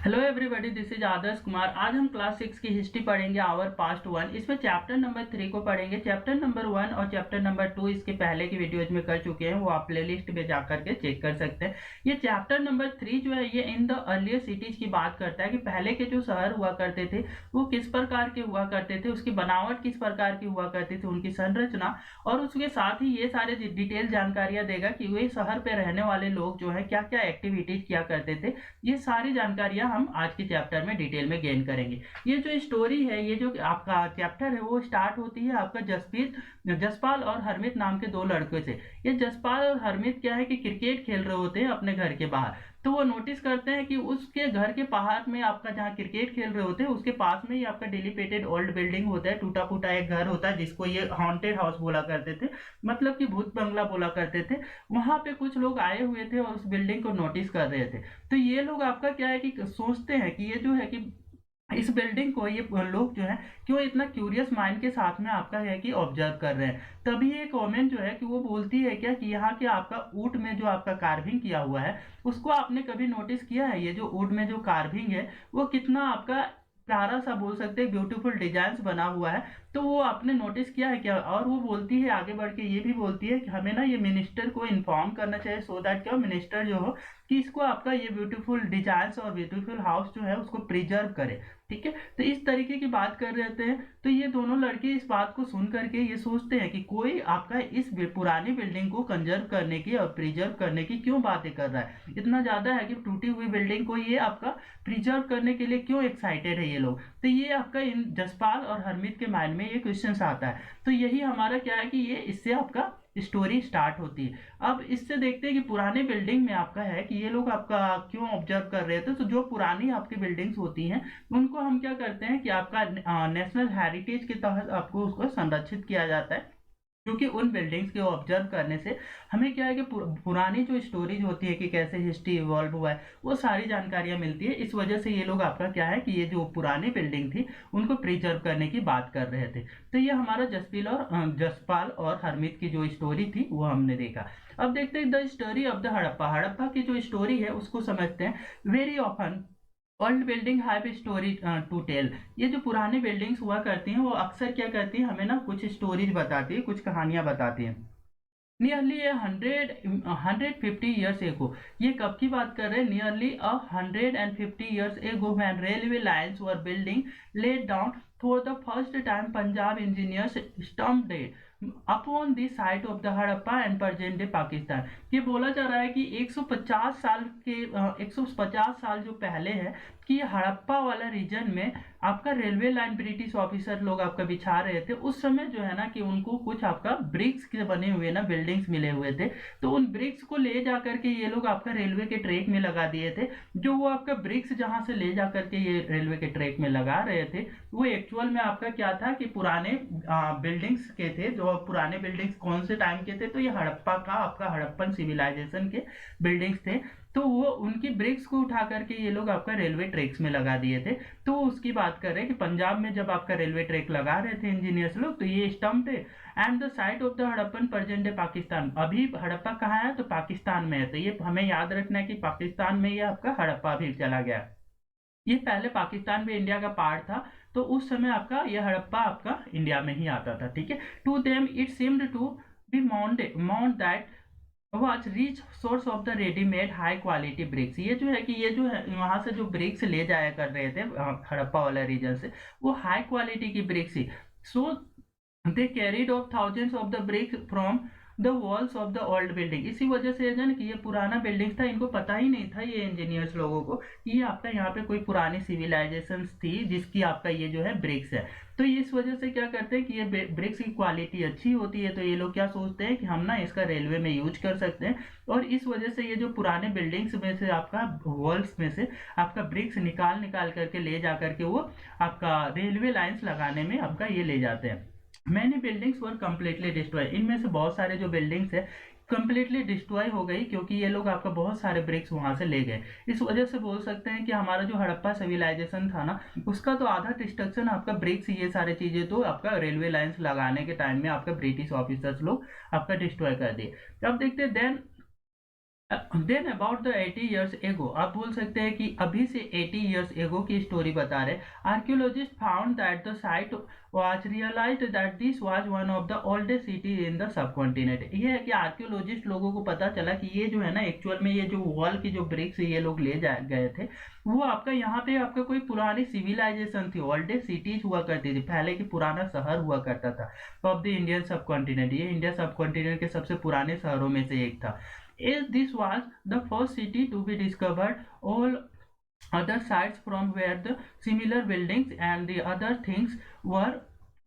Hello everybody, this is Adarsh Kumar. आज हम class 6 की हिस्ट्री पढ़ेंगे, आवर पास्ट 1। इसमें चैप्टर नंबर 3 को पढ़ेंगे। चैप्टर नंबर 1 और चैप्टर नंबर 2 इसके पहले की वीडियोज में कर चुके हैं, वो आप प्लेलिस्ट में जाकर के चेक कर सकते हैं। ये चैप्टर नंबर 3 जो है ये इन द अर्लियर सिटीज की बात करता है कि पहले के जो शहर हुआ करते थे वो किस प्रकार के हुआ करते थे, उसकी बनावट किस प्रकार की हुआ करती थी, उनकी संरचना, और उसके साथ ही ये सारे डिटेल जानकारियां देगा कि वे शहर पे रहने वाले लोग जो है क्या क्या एक्टिविटीज किया करते थे। ये सारी जानकारियां हम आज के चैप्टर में डिटेल में गेन करेंगे। ये जो स्टोरी है, ये जो आपका चैप्टर है वो स्टार्ट होती है आपका जसपाल और हरमित नाम के दो लड़कों से। ये जसपाल और हरमित क्या है कि क्रिकेट खेल रहे होते हैं अपने घर के बाहर। तो वो नोटिस करते हैं कि उसके घर के बाहर में आपका जहाँ क्रिकेट खेल रहे होते हैं उसके पास में ही आपका डिलीपेटेड ओल्ड बिल्डिंग होता है, टूटा फूटा एक घर होता है जिसको ये हॉन्टेड हाउस बोला करते थे, मतलब कि भूत बंगला बोला करते थे। वहां पे कुछ लोग आए हुए थे और उस बिल्डिंग को नोटिस कर रहे थे। तो ये लोग आपका क्या है कि सोचते हैं कि ये जो है कि इस बिल्डिंग को ये लोग जो है क्यों इतना क्यूरियस माइंड के साथ में आपका है कि ऑब्जर्व कर रहे हैं। तभी एक वोमेन जो है कि वो बोलती है क्या कि यहाँ के आपका ऊँट में जो आपका कार्विंग किया हुआ है उसको आपने कभी नोटिस किया है? ये जो ऊँट में जो कार्विंग है वो कितना आपका प्यारा सा बोल सकते हैं, ब्यूटीफुल डिजाइन बना हुआ है। तो वो आपने नोटिस किया है क्या? और वो बोलती है आगे बढ़ के ये भी बोलती है कि हमें ना ये मिनिस्टर को इन्फॉर्म करना चाहिए, सो दैट क्या मिनिस्टर जो हो कि इसको आपका ये ब्यूटीफुल डिजाइन और ब्यूटीफुल हाउस जो है उसको प्रिजर्व करे। ठीक है, तो इस तरीके की बात कर रहे हैं। तो ये दोनों लड़के इस बात को सुन करके ये सोचते हैं कि कोई आपका इस पुरानी बिल्डिंग को कंजर्व करने की और प्रिजर्व करने की क्यों बातें कर रहा है, इतना ज्यादा है कि टूटी हुई बिल्डिंग को ये आपका प्रिजर्व करने के लिए क्यों एक्साइटेड है ये लोग। तो ये आपका इन जसपाल और हरमीत के माइंड में ये क्वेश्चन आता है। तो यही हमारा क्या है कि ये इससे आपका स्टोरी स्टार्ट होती है। अब इससे देखते हैं कि पुराने बिल्डिंग में आपका है कि ये लोग आपका क्यों ऑब्जर्व कर रहे थे। तो जो पुरानी आपकी बिल्डिंग्स होती हैं उनको हम क्या करते हैं कि आपका नेशनल हेरिटेज के तहत आपको उसको संरक्षित किया जाता है, क्योंकि उन बिल्डिंग्स को ऑब्जर्व करने से हमें क्या है कि पुरानी जो स्टोरीज होती है कि कैसे हिस्ट्री इवॉल्व हुआ है वो सारी जानकारियां मिलती है। इस वजह से ये लोग आपका क्या है कि ये जो पुरानी बिल्डिंग थी उनको प्रिजर्व करने की बात कर रहे थे। तो ये हमारा जसपाल और हरमित की जो स्टोरी थी वो हमने देखा। अब देखते हैं the story of the Harappa. Harappa की जो स्टोरी है उसको समझते हैं। Very often old building have story to tell. ये जो पुरानी बिल्डिंग्स हुआ करती हैं वो अक्सर क्या करती हैं, हमें ना कुछ स्टोरीज बताती है, कुछ कहानियां बताती हैं। नियरली 150 ईयर्स एगो, ये कब की बात कर रहे हैं? Nearly 150 years ago when railway lines were building laid down for the first time Punjab engineers stumped upon the site of the Harappa and present day Pakistan. ये बोला जा रहा है कि 150 साल जो पहले है कि हड़प्पा वाला रीजन में आपका रेलवे लाइन ब्रिटिश ऑफिसर लोग आपका बिछा रहे थे। उस समय जो है ना कि उनको कुछ आपका ब्रिक्स के बने हुए ना बिल्डिंग्स मिले हुए थे। तो उन ब्रिक्स को ले जा करके ये लोग आपका रेलवे के ट्रैक में लगा दिए थे। जो वो आपका ब्रिक्स जहां से ले जा करके ये रेलवे के ट्रैक में लगा रहे थे वो एक्चुअल में आपका क्या था कि पुराने बिल्डिंग्स के थे। जो पुराने बिल्डिंग्स कौन से टाइम के थे? तो ये हड़प्पा का आपका हड़प्पन सिविलाइजेशन के बिल्डिंग्स थे। तो वो उनकी ब्रिक्स को उठा करके ये लोग आपका रेलवे ट्रैक्स में लगा दिए थे। तो उसकी बात कर रहे हैं कि पंजाब में जब आपका रेलवे ट्रैक लगा रहे थे इंजीनियर्स लोग तो ये स्टम्प है and the site of the Harappan present day Pakistan. अभी हड़प्पा कहाँ है? तो पाकिस्तान में है। तो ये हमें याद रखना है कि पाकिस्तान में ये आपका हड़प्पा भी चला गया। ये पहले पाकिस्तान भी इंडिया का पार्ट था। तो उस समय आपका ये हड़प्पा आपका इंडिया में ही आता था। ठीक है, to them it seemed to be mount that was rich source of the readymade high quality bricks. ये जो है कि ये जो है वहां से जो ब्रिक्स ले जाया कर रहे थे हड़प्पा वाला रीजन से, वो हाई क्वालिटी की ब्रिक्स ही। So they carried off thousands of the bricks from the walls of the old building. इसी वजह से ना कि ये पुराना बिल्डिंग था, इनको पता ही नहीं था ये इंजीनियर्स लोगों को कि ये आपका यहाँ पे कोई पुरानी सिविलाइजेशन थी जिसकी आपका ये जो है ब्रिक्स है। तो इस वजह से क्या करते हैं कि ये ब्रिक्स की क्वालिटी अच्छी होती है। तो ये लोग क्या सोचते हैं कि हम ना इसका रेलवे में यूज कर सकते हैं। और इस वजह से ये जो पुराने बिल्डिंग्स में से आपका वॉल्स में से आपका ब्रिक्स निकाल निकाल करके ले जा करके वो आपका रेलवे लाइंस लगाने में आपका ये ले जाते हैं। Many buildings were completely destroy. इनमें से बहुत सारे जो बिल्डिंग्स है कंप्लीटली डिस्ट्रॉय हो गई क्योंकि ये लोग आपका बहुत सारे ब्रिक्स वहां से ले गए। इस वजह से बोल सकते हैं कि हमारा जो हड़प्पा सिविलाइजेशन था ना उसका तो आधा डिस्ट्रक्शन आपका ब्रिक्स ये सारी चीजें तो आपका रेलवे लाइंस लगाने के टाइम में आपका ब्रिटिश ऑफिसर्स लोग आपका डिस्ट्रॉय कर दिए। अब देखते हैं then then about the 80 years एगो, आप बोल सकते हैं कि अभी से 80 years एगो की स्टोरी बता रहे। Archaeologist found that the site was realised that this was one of the oldest city in the subcontinent. ये है कि आर्कियोलॉजिस्ट लोगों को पता चला कि ये जो है ना, एक्चुअल में ये जो वॉल की जो ब्रिक्स ये लोग ले जा गए थे, वो आपका यहाँ पे आपका कोई पुरानी सिविलाइजेशन थी, ओल्डेस्ट सिटीज हुआ करती थी, पहले की पुराना शहर हुआ करता था ऑफ द इंडियन सब कॉन्टिनेंट। ये इंडिया सब कॉन्टिनेंट के सबसे पुराने शहरों में से एक था। This was the first city to be discovered. All other sites from where the similar buildings and the other things were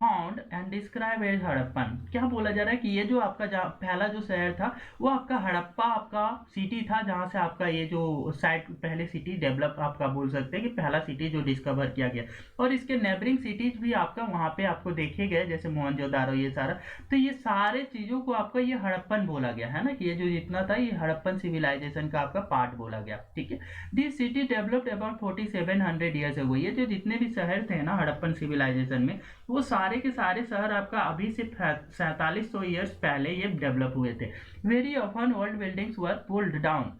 found and describe as Harappan. क्या बोला जा रहा है कि ये जो आपका पहला जो शहर था वो आपका हड़प्पा आपका सिटी था, जहां से आपका ये जो साइट पहले सिटी डेवलप आपका बोल सकते हैं कि पहला सिटी जो डिस्कवर किया गया। और इसके नेबरिंग सिटीज भी आपका वहां पे आपको देखे गए, जैसे मोहनजोदारो ये सारा। तो ये सारे चीजों को आपका ये हड़प्पन बोला गया है ना, कि ये जो जितना था ये हड़प्पन सिविलाइजेशन का आपका पार्ट बोला गया। ठीक है, this city developed about 4700 years ago. ये जो जितने भी शहर थे ना हड़प्पन सिविलाइजेशन में, वो सारे के सारे शहर आपका अभी से 4700 ईयर्स पहले ये डेवलप हुए थे। Very often old buildings were pulled down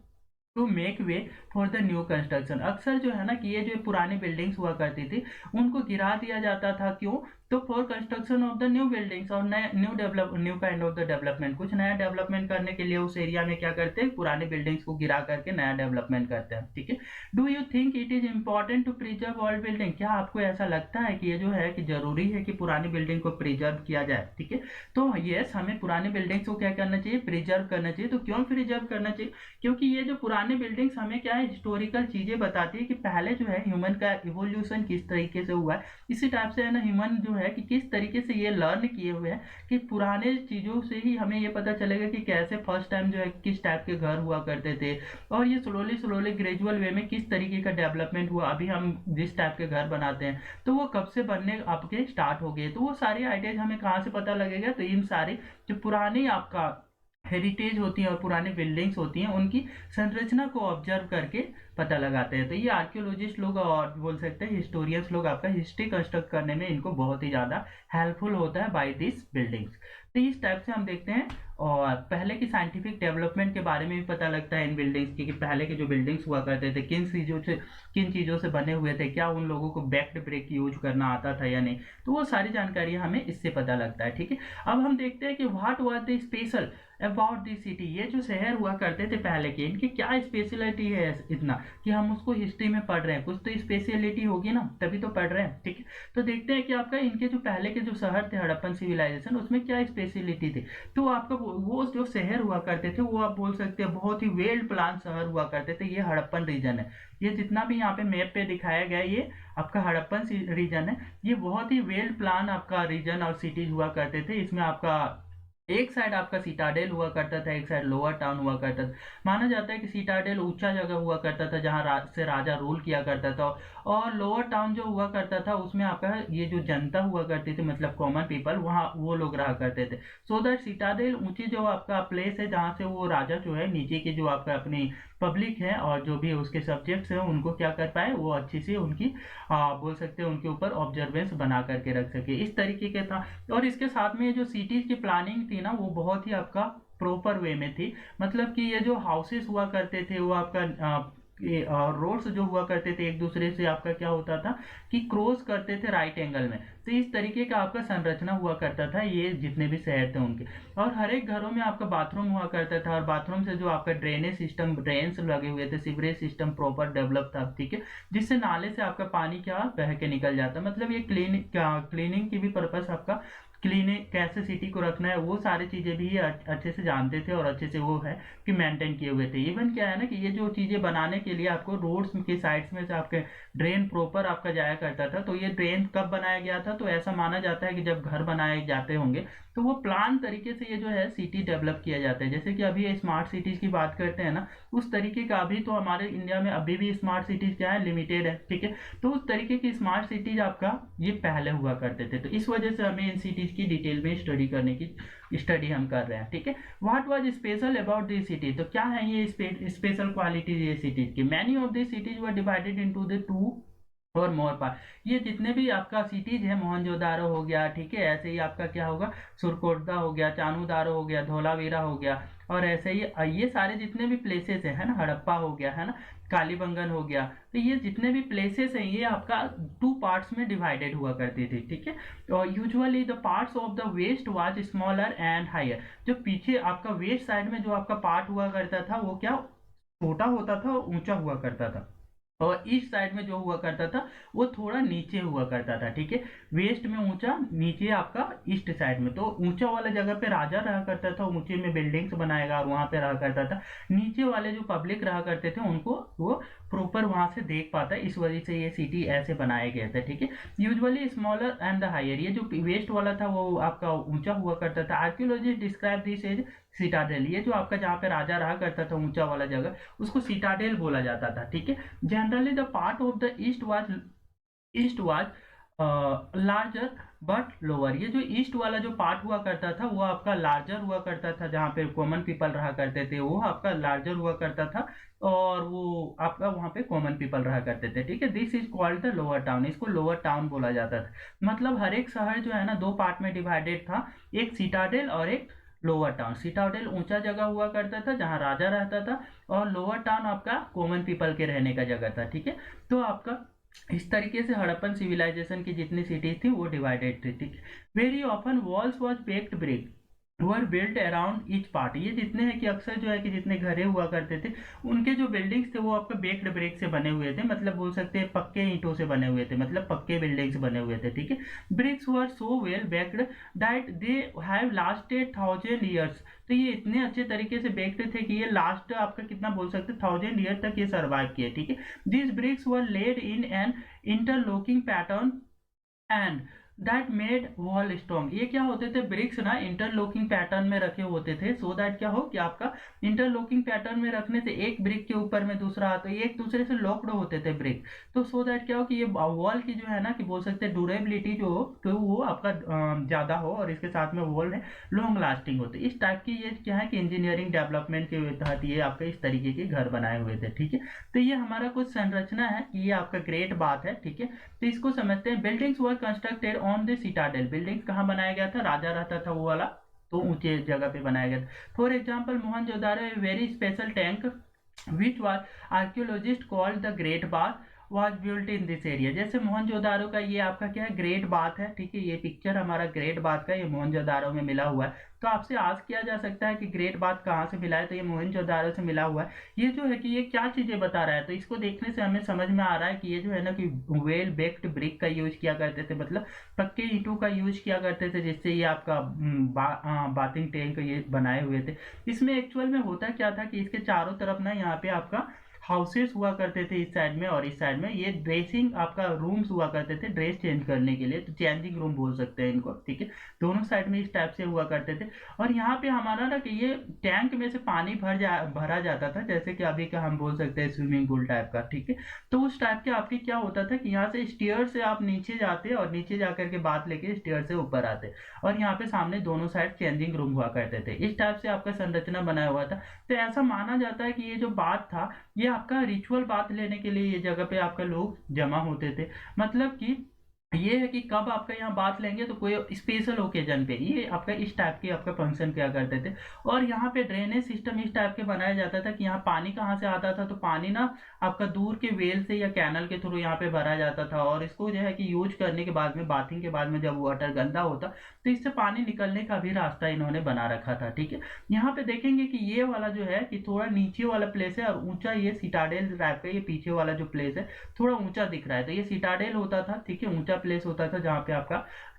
to make way for the new construction. अक्सर जो है ना कि ये जो पुरानी बिल्डिंग्स हुआ करती थी उनको गिरा दिया जाता था। क्यों? तो for construction of the new buildings, और new kind of the development, कुछ नया डेवलपमेंट करने के लिए उस एरिया में क्या करते हैं, पुरानी बिल्डिंग्स को गिरा करके नया डेवलपमेंट करते हैं। ठीक है, do you think it is important to preserve old building? क्या आपको ऐसा लगता है कि ये जो है कि जरूरी है कि पुरानी बिल्डिंग को प्रिजर्व किया जाए? ठीक है, तो यस, हमें पुरानी बिल्डिंग्स को क्या करना चाहिए, प्रिजर्व करना चाहिए। तो क्यों प्रिजर्व करना चाहिए? क्योंकि ये जो पुरानी बिल्डिंग्स हमें क्या है, हिस्टोरिकल चीजें बताती है कि पहले जो है ह्यूमन का इवोल्यूशन किस तरीके से हुआ है। इसी टाइप से है ना, ह्यूमन जो है कि किस तरीके से ये लर्न किए हुए हैं कि पुराने चीजों से ही हमें ये पता चलेगा कि कैसे फर्स्ट टाइम जो है किस टाइप के घर हुआ करते थे, और ये स्लोली ग्रेजुअल वे में किस तरीके का डेवलपमेंट हुआ। अभी हम जिस टाइप के घर बनाते हैं तो वो कब से बनने आपके स्टार्ट हो गए, तो वो सारी आइडियाज हमें कहाँ से पता लगेगा, तो इन सारी जो पुरानी आपका हेरिटेज होती है और पुरानी बिल्डिंग्स होती हैं उनकी संरचना को ऑब्जर्व करके पता लगाते हैं। तो ये आर्कियोलॉजिस्ट लोग और बोल सकते हैं हिस्टोरियंस लोग आपका हिस्ट्री कंस्ट्रक्ट करने में इनको बहुत ही ज़्यादा हेल्पफुल होता है बाय दिस बिल्डिंग्स। तो इस टाइप से हम देखते हैं, और पहले की साइंटिफिक डेवलपमेंट के बारे में भी पता लगता है इन बिल्डिंग्स की, कि पहले के जो बिल्डिंग्स हुआ करते थे किन चीज़ों से बने हुए थे, क्या उन लोगों को बैक्ड ब्रिक यूज करना आता था या नहीं। तो वो सारी जानकारी हमें इससे पता लगता है। ठीक है, अब हम देखते हैं कि what was the special about this city. ये जो शहर हुआ करते थे पहले के, इनकी क्या स्पेशलिटी है इतना कि हम उसको हिस्ट्री में पढ़ रहे हैं। कुछ तो स्पेशलिटी होगी ना, तभी तो पढ़ रहे हैं। ठीक है, तो देखते हैं कि आपका इनके जो पहले के जो शहर थे हड़प्पन सिविलाइजेशन, उसमें क्या स्पेशलिटी थी। तो आपका वो जो शहर हुआ करते थे वो आप बोल सकते हैं बहुत ही वेल प्लान शहर हुआ करते थे। ये हड़प्पन रीजन है, ये जितना भी यहाँ पे मैप पे दिखाया गया है ये आपका हड़प्पन रीजन है। ये बहुत ही वेल प्लान आपका रीजन और सिटीज हुआ करते थे। इसमें आपका एक साइड आपका सिटाडेल हुआ करता था, एक साइड लोअर टाउन हुआ करता था। माना जाता है कि सिटाडेल ऊंचा जगह हुआ करता था जहां से राजा रूल किया करता था, और लोअर टाउन जो हुआ करता था उसमें आपका ये जो जनता हुआ करती थी, मतलब कॉमन पीपल, वहाँ वो लोग रहा करते थे। सो दैट सिटाडेल ऊंची जो आपका प्लेस है जहाँ से वो राजा जो है नीचे के जो आपका अपनी पब्लिक है और जो भी उसके सब्जेक्ट्स हैं उनको क्या कर पाए, वो अच्छी से उनकी बोल सकते हैं उनके ऊपर ऑब्जर्वेंस बना करके रख सके, इस तरीके का था। और इसके साथ में ये जो सिटीज की प्लानिंग थी ना वो बहुत ही आपका प्रॉपर वे में थी। मतलब कि ये जो हाउसेस हुआ करते थे वो आपका रोड्स जो हुआ करते थे एक दूसरे से आपका क्या होता था कि क्रॉस करते थे राइट एंगल में। तो इस तरीके का आपका संरचना हुआ करता था ये जितने भी शहर थे उनके। और हर एक घरों में आपका बाथरूम हुआ करता था, और बाथरूम से जो आपका ड्रेनेज सिस्टम, ड्रेन्स लगे हुए थे, सीवरेज सिस्टम प्रॉपर डेवलप था। ठीक है, जिससे नाले से आपका पानी क्या बह के निकल जाता। मतलब ये क्लीनिंग की भी पर्पस आपका, क्लीनिंग कैसे सिटी को रखना है वो सारी चीजें भी अच्छे से जानते थे और अच्छे से वो है कि मेंटेन किए हुए थे। इवन क्या है ना कि ये जो चीजें बनाने के लिए आपको रोड्स के साइड्स में से आपके ड्रेन प्रॉपर आपका जाया करता था। तो ये ड्रेन कब बनाया गया था, तो ऐसा माना जाता है कि जब घर बनाए जाते होंगे तो वो प्लान तरीके से ये जो है सिटी डेवलप किया जाता है। जैसे कि अभी स्मार्ट सिटीज की बात करते हैं ना, उस तरीके का अभी तो हमारे इंडिया में अभी भी स्मार्ट सिटीज क्या है, लिमिटेड है। ठीक है, तो उस तरीके की स्मार्ट सिटीज आपका ये पहले हुआ करते थे। तो इस वजह से हमें इन सिटीज की डिटेल में स्टडी करने की स्टडी हम कर रहे हैं। ठीक है, what was special about this city. तो क्या है ये स्पेशल क्वालिटीज ये सिटीज की। Many of this cities were divided into the two और मोरपाल, ये जितने भी आपका सिटीज है, मोहनजोदारो हो गया, ठीक है, ऐसे ही आपका क्या होगा, सुरकोटदा हो गया, चानूदारो हो गया, धोलावीरा हो गया, और ऐसे ही ये सारे जितने भी प्लेसेस है ना, हड़प्पा हो गया है ना, कालीबंगन हो गया, तो ये जितने भी प्लेसेस हैं ये आपका 2 पार्ट्स में डिवाइडेड हुआ करती थी, ठीक है। और usually the parts of the west was smaller and higher, जो पीछे आपका वेस्ट साइड में जो आपका पार्ट हुआ करता था वो क्या छोटा होता था और ऊंचा हुआ करता था, और ईस्ट साइड में जो हुआ करता था वो थोड़ा नीचे हुआ करता था, ठीक है। वेस्ट में ऊंचा, नीचे आपका ईस्ट साइड में, तो ऊंचा वाला जगह पे राजा रहा करता था, ऊंचे में बिल्डिंग्स बनाएगा और वहां पे रहा करता था, नीचे वाले जो पब्लिक रहा करते थे उनको वो प्रॉपर वहां से देख पाता है, इस वजह से ये सिटी ऐसे बनाए गए थे, ठीक है। Usually smaller and the higher, ये जो वेस्ट वाला था वो आपका ऊंचा हुआ करता था। Archaeologist describe this as citadel, ये जो आपका जहाँ पे राजा रहा करता था ऊंचा वाला जगह, उसको सिटाडेल बोला जाता था, ठीक है। Generally the part of the east was larger but lower, ये जो ईस्ट वाला जो पार्ट हुआ करता था वो आपका लार्जर हुआ करता था, जहाँ पे कॉमन पीपल रहा करते थे वो आपका लार्जर हुआ करता था, और वो आपका वहाँ पे कॉमन पीपल रहा करते थे, ठीक है। This is called the lower town, इसको लोअर टाउन बोला जाता था। मतलब हर एक शहर जो है ना 2 पार्ट में डिवाइडेड था, एक सिटाडेल और एक लोअर टाउन। सिटाडेल ऊंचा जगह हुआ करता था जहां राजा रहता था, और लोअर टाउन आपका कॉमन पीपल के रहने का जगह था, ठीक है। तो आपका इस तरीके से हड़प्पन सिविलाइजेशन की जितनी सिटीज थी वो डिवाइडेड थी, ठीक है। Very often walls was baked brick were built around each part, ये जितने हैं कि अक्सर जो है कि जितने घरे हुआ करते थे उनके जो बिल्डिंग्स थे वो आपके बेक्ड ब्रिक से बने हुए थे, मतलब बोल सकते हैं पक्के ईंटों से बने हुए थे, मतलब पक्के बिल्डिंग्स बने हुए थे, ठीक है। Bricks were so well baked that they have lasted 1000 years, तो ये इतने अच्छे तरीके से बेक्ड थे कि ये लास्ट आपका कितना बोल सकते 1000 years तक ये सर्वाइव किए, ठीक है। This bricks were laid in an interlocking pattern and that made wall strong, ये क्या होते थे ब्रिक्स ना इंटरलॉकिंग पैटर्न में रखे होते थे, सो दैट क्या हो कि आपका इंटरलॉकिंग पैटर्न में रखने से एक ब्रिक के ऊपर में दूसरा आता है, एक दूसरे से लॉक्ड होते थे ब्रिक, तो सो दैट क्या हो कि ये वॉल की जो है ना कि बोल सकते हैं ड्यूरेबिलिटी जो हो तो वो आपका ज्यादा हो, और इसके साथ में वॉल है लॉन्ग लास्टिंग होते, इस टाइप की ये क्या है कि इंजीनियरिंग डेवलपमेंट के तहत ये आपके इस तरीके के घर बनाए हुए थे, ठीक है। तो ये हमारा कुछ संरचना है कि ये आपका ग्रेट बात है, ठीक है। तो इसको समझते हैं। Buildings were constructed on the Citadel, buildings कहाँ बनाया गया था, राजा रहता था वो वाला, तो ऊंचे जगह पे बनाया गया था। For example Mohenjodaro very special tank which was archaeologist called the great bath was built in this area, जैसे मोहनजोदारो का ये आपका क्या है ग्रेट बाथ है, ठीक है। ये पिक्चर हमारा ग्रेट बाथ का ये मोहनजोदारो में मिला हुआ है, तो आपसे आज किया जा सकता है कि ग्रेट बाथ कहाँ से मिला है, तो ये मोहनजोदारो से मिला हुआ है। ये जो है कि ये क्या चीजें बता रहा है, तो इसको देखने से हमें समझ में आ रहा है कि ये जो है ना कि वेल बेक्ड ब्रिक का यूज किया करते थे, मतलब पक्के ईंटों का यूज किया करते थे, जिससे ये आपका बाथिंग टैंक ये बनाए हुए थे। इसमें एक्चुअल में होता क्या था कि इसके चारों तरफ ना यहाँ पे आपका हाउसेस हुआ करते थे इस साइड में, और इस साइड में ये ड्रेसिंग आपका रूम्स हुआ करते थे ड्रेस चेंज करने के लिए, तो चेंजिंग रूम बोल सकते हैं इनको, ठीक है। दोनों साइड में इस टाइप से हुआ करते थे, और यहाँ पे हमारा ना कि ये टैंक में से पानी भरा जाता था, जैसे कि अभी का हम बोल सकते हैं स्विमिंग पूल टाइप का, ठीक है। तो उस टाइप के आपके क्या होता था कि यहाँ से स्टेयर से आप नीचे जाते और नीचे जाकर के बात लेके स्टेयर से ऊपर आते, और यहाँ पे सामने दोनों साइड चेंजिंग रूम हुआ करते थे, इस टाइप से आपका संरचना बनाया हुआ था। तो ऐसा माना जाता है कि ये जो बात था ये आपका रिचुअल बात लेने के लिए ये जगह पे आपका लोग जमा होते थे, मतलब कि ये है कि कब आपका यहाँ बात लेंगे तो कोई स्पेशल ओकेजन पे ये आपका इस टाइप के आपका फंक्शन किया करते थे। और यहाँ पे ड्रेनेज सिस्टम इस टाइप के बनाया जाता था कि यहाँ पानी कहाँ से आता था, तो पानी ना आपका दूर के वेल से या कैनल के थ्रू यहाँ पे भरा जाता था, और इसको जो है कि यूज करने के बाद में बाथिंग के बाद में जब वाटर गंदा होता तो इससे पानी निकलने का भी रास्ता इन्होंने बना रखा था, ठीक है। यहाँ पे देखेंगे कि ये वाला जो है कि थोड़ा नीचे वाला प्लेस है, और ऊंचा ये सिटाडेल टाइप का ये पीछे वाला जो प्लेस है थोड़ा ऊंचा दिख रहा है, तो ये सिटाडेल होता था, ठीक है, ऊंचा प्लेस होता था जहाँ पे आपका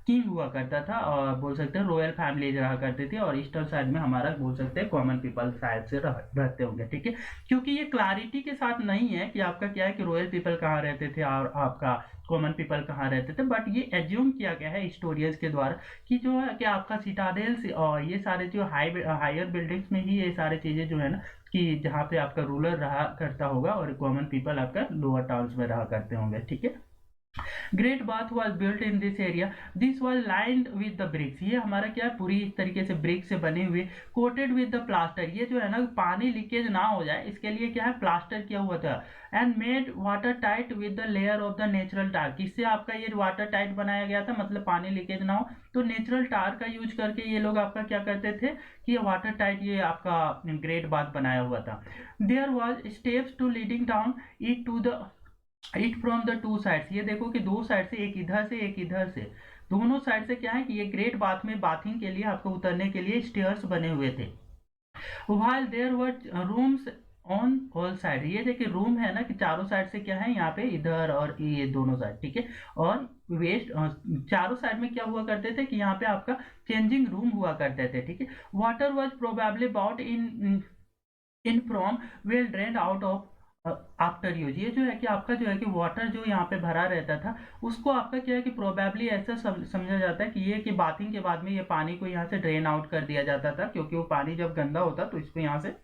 किंग हुआ करता था, और बोल सकते हैं रॉयल फैमिलीज रहा करती थी, और ईस्टर्न साइड में हमारा बोल सकते हैं कॉमन पीपल शायद से रहते होंगे, ठीक है। क्योंकि ये क्लैरिटी के साथ नहीं है कि आपका क्या है कि रॉयल पीपल कहाँ रहते थे और आपका कॉमन पीपल कहाँ रहते थे, बट ये एज्यूम किया गया है हिस्टोरियंस के द्वारा कि जो है कि आपका सिटाडेल से और ये सारे जो हायर बिल्डिंग्स में ही ये सारी चीजें जो है ना कि जहाँ पे आपका रूलर रहा करता होगा और कॉमन पीपल आपका लोअर टाउन्स में रहा करते होंगे, ठीक है। Great bath was built in this area, this was lined with the bricks, ये हमारा क्या है पूरी इस तरीके से ब्रिक से बने हुए, कोटेड विद द प्लास्टर, ये जो है ना पानी लीकेज ना हो जाए इसके लिए क्या है प्लास्टर किया हुआ था, and made water tight with the layer of the natural tar, किससे आपका ये वाटर टाइट बनाया गया था, मतलब पानी लीकेज ना हो तो नेचुरल टार का यूज करके ये लोग आपका क्या करते थे कि ये वाटर टाइट ये आपका ग्रेट बाथ बनाया हुआ था। There was steps to leading down it to the it from the two sides, ये देखो कि दो साइड से, एक इधर से एक इधर से, दोनों साइड से क्या है कि ये ग्रेट बाथ में बाथिंग के लिए आपको उतरने के लिए स्टेयर्स बने हुए थे। while there were rooms on all side, ये देखिए रूम है ना कि चारों साइड से क्या है यहाँ पे इधर और ये दोनों साइड, ठीक है, और वेस्ट चारों साइड में क्या हुआ करते थे कि यहाँ पे आपका चेंजिंग रूम हुआ करते थे, ठीक है। Water was probably bought in from well drained out of after use, ये जो है कि आपका जो है कि वाटर जो यहाँ पे भरा रहता था उसको आपका क्या है कि प्रोबेबली ऐसा समझा जाता है कि ये कि बाथिंग के बाद में ये पानी को यहाँ से ड्रेन आउट कर दिया जाता था, क्योंकि वो पानी जब गंदा होता तो इसको यहाँ से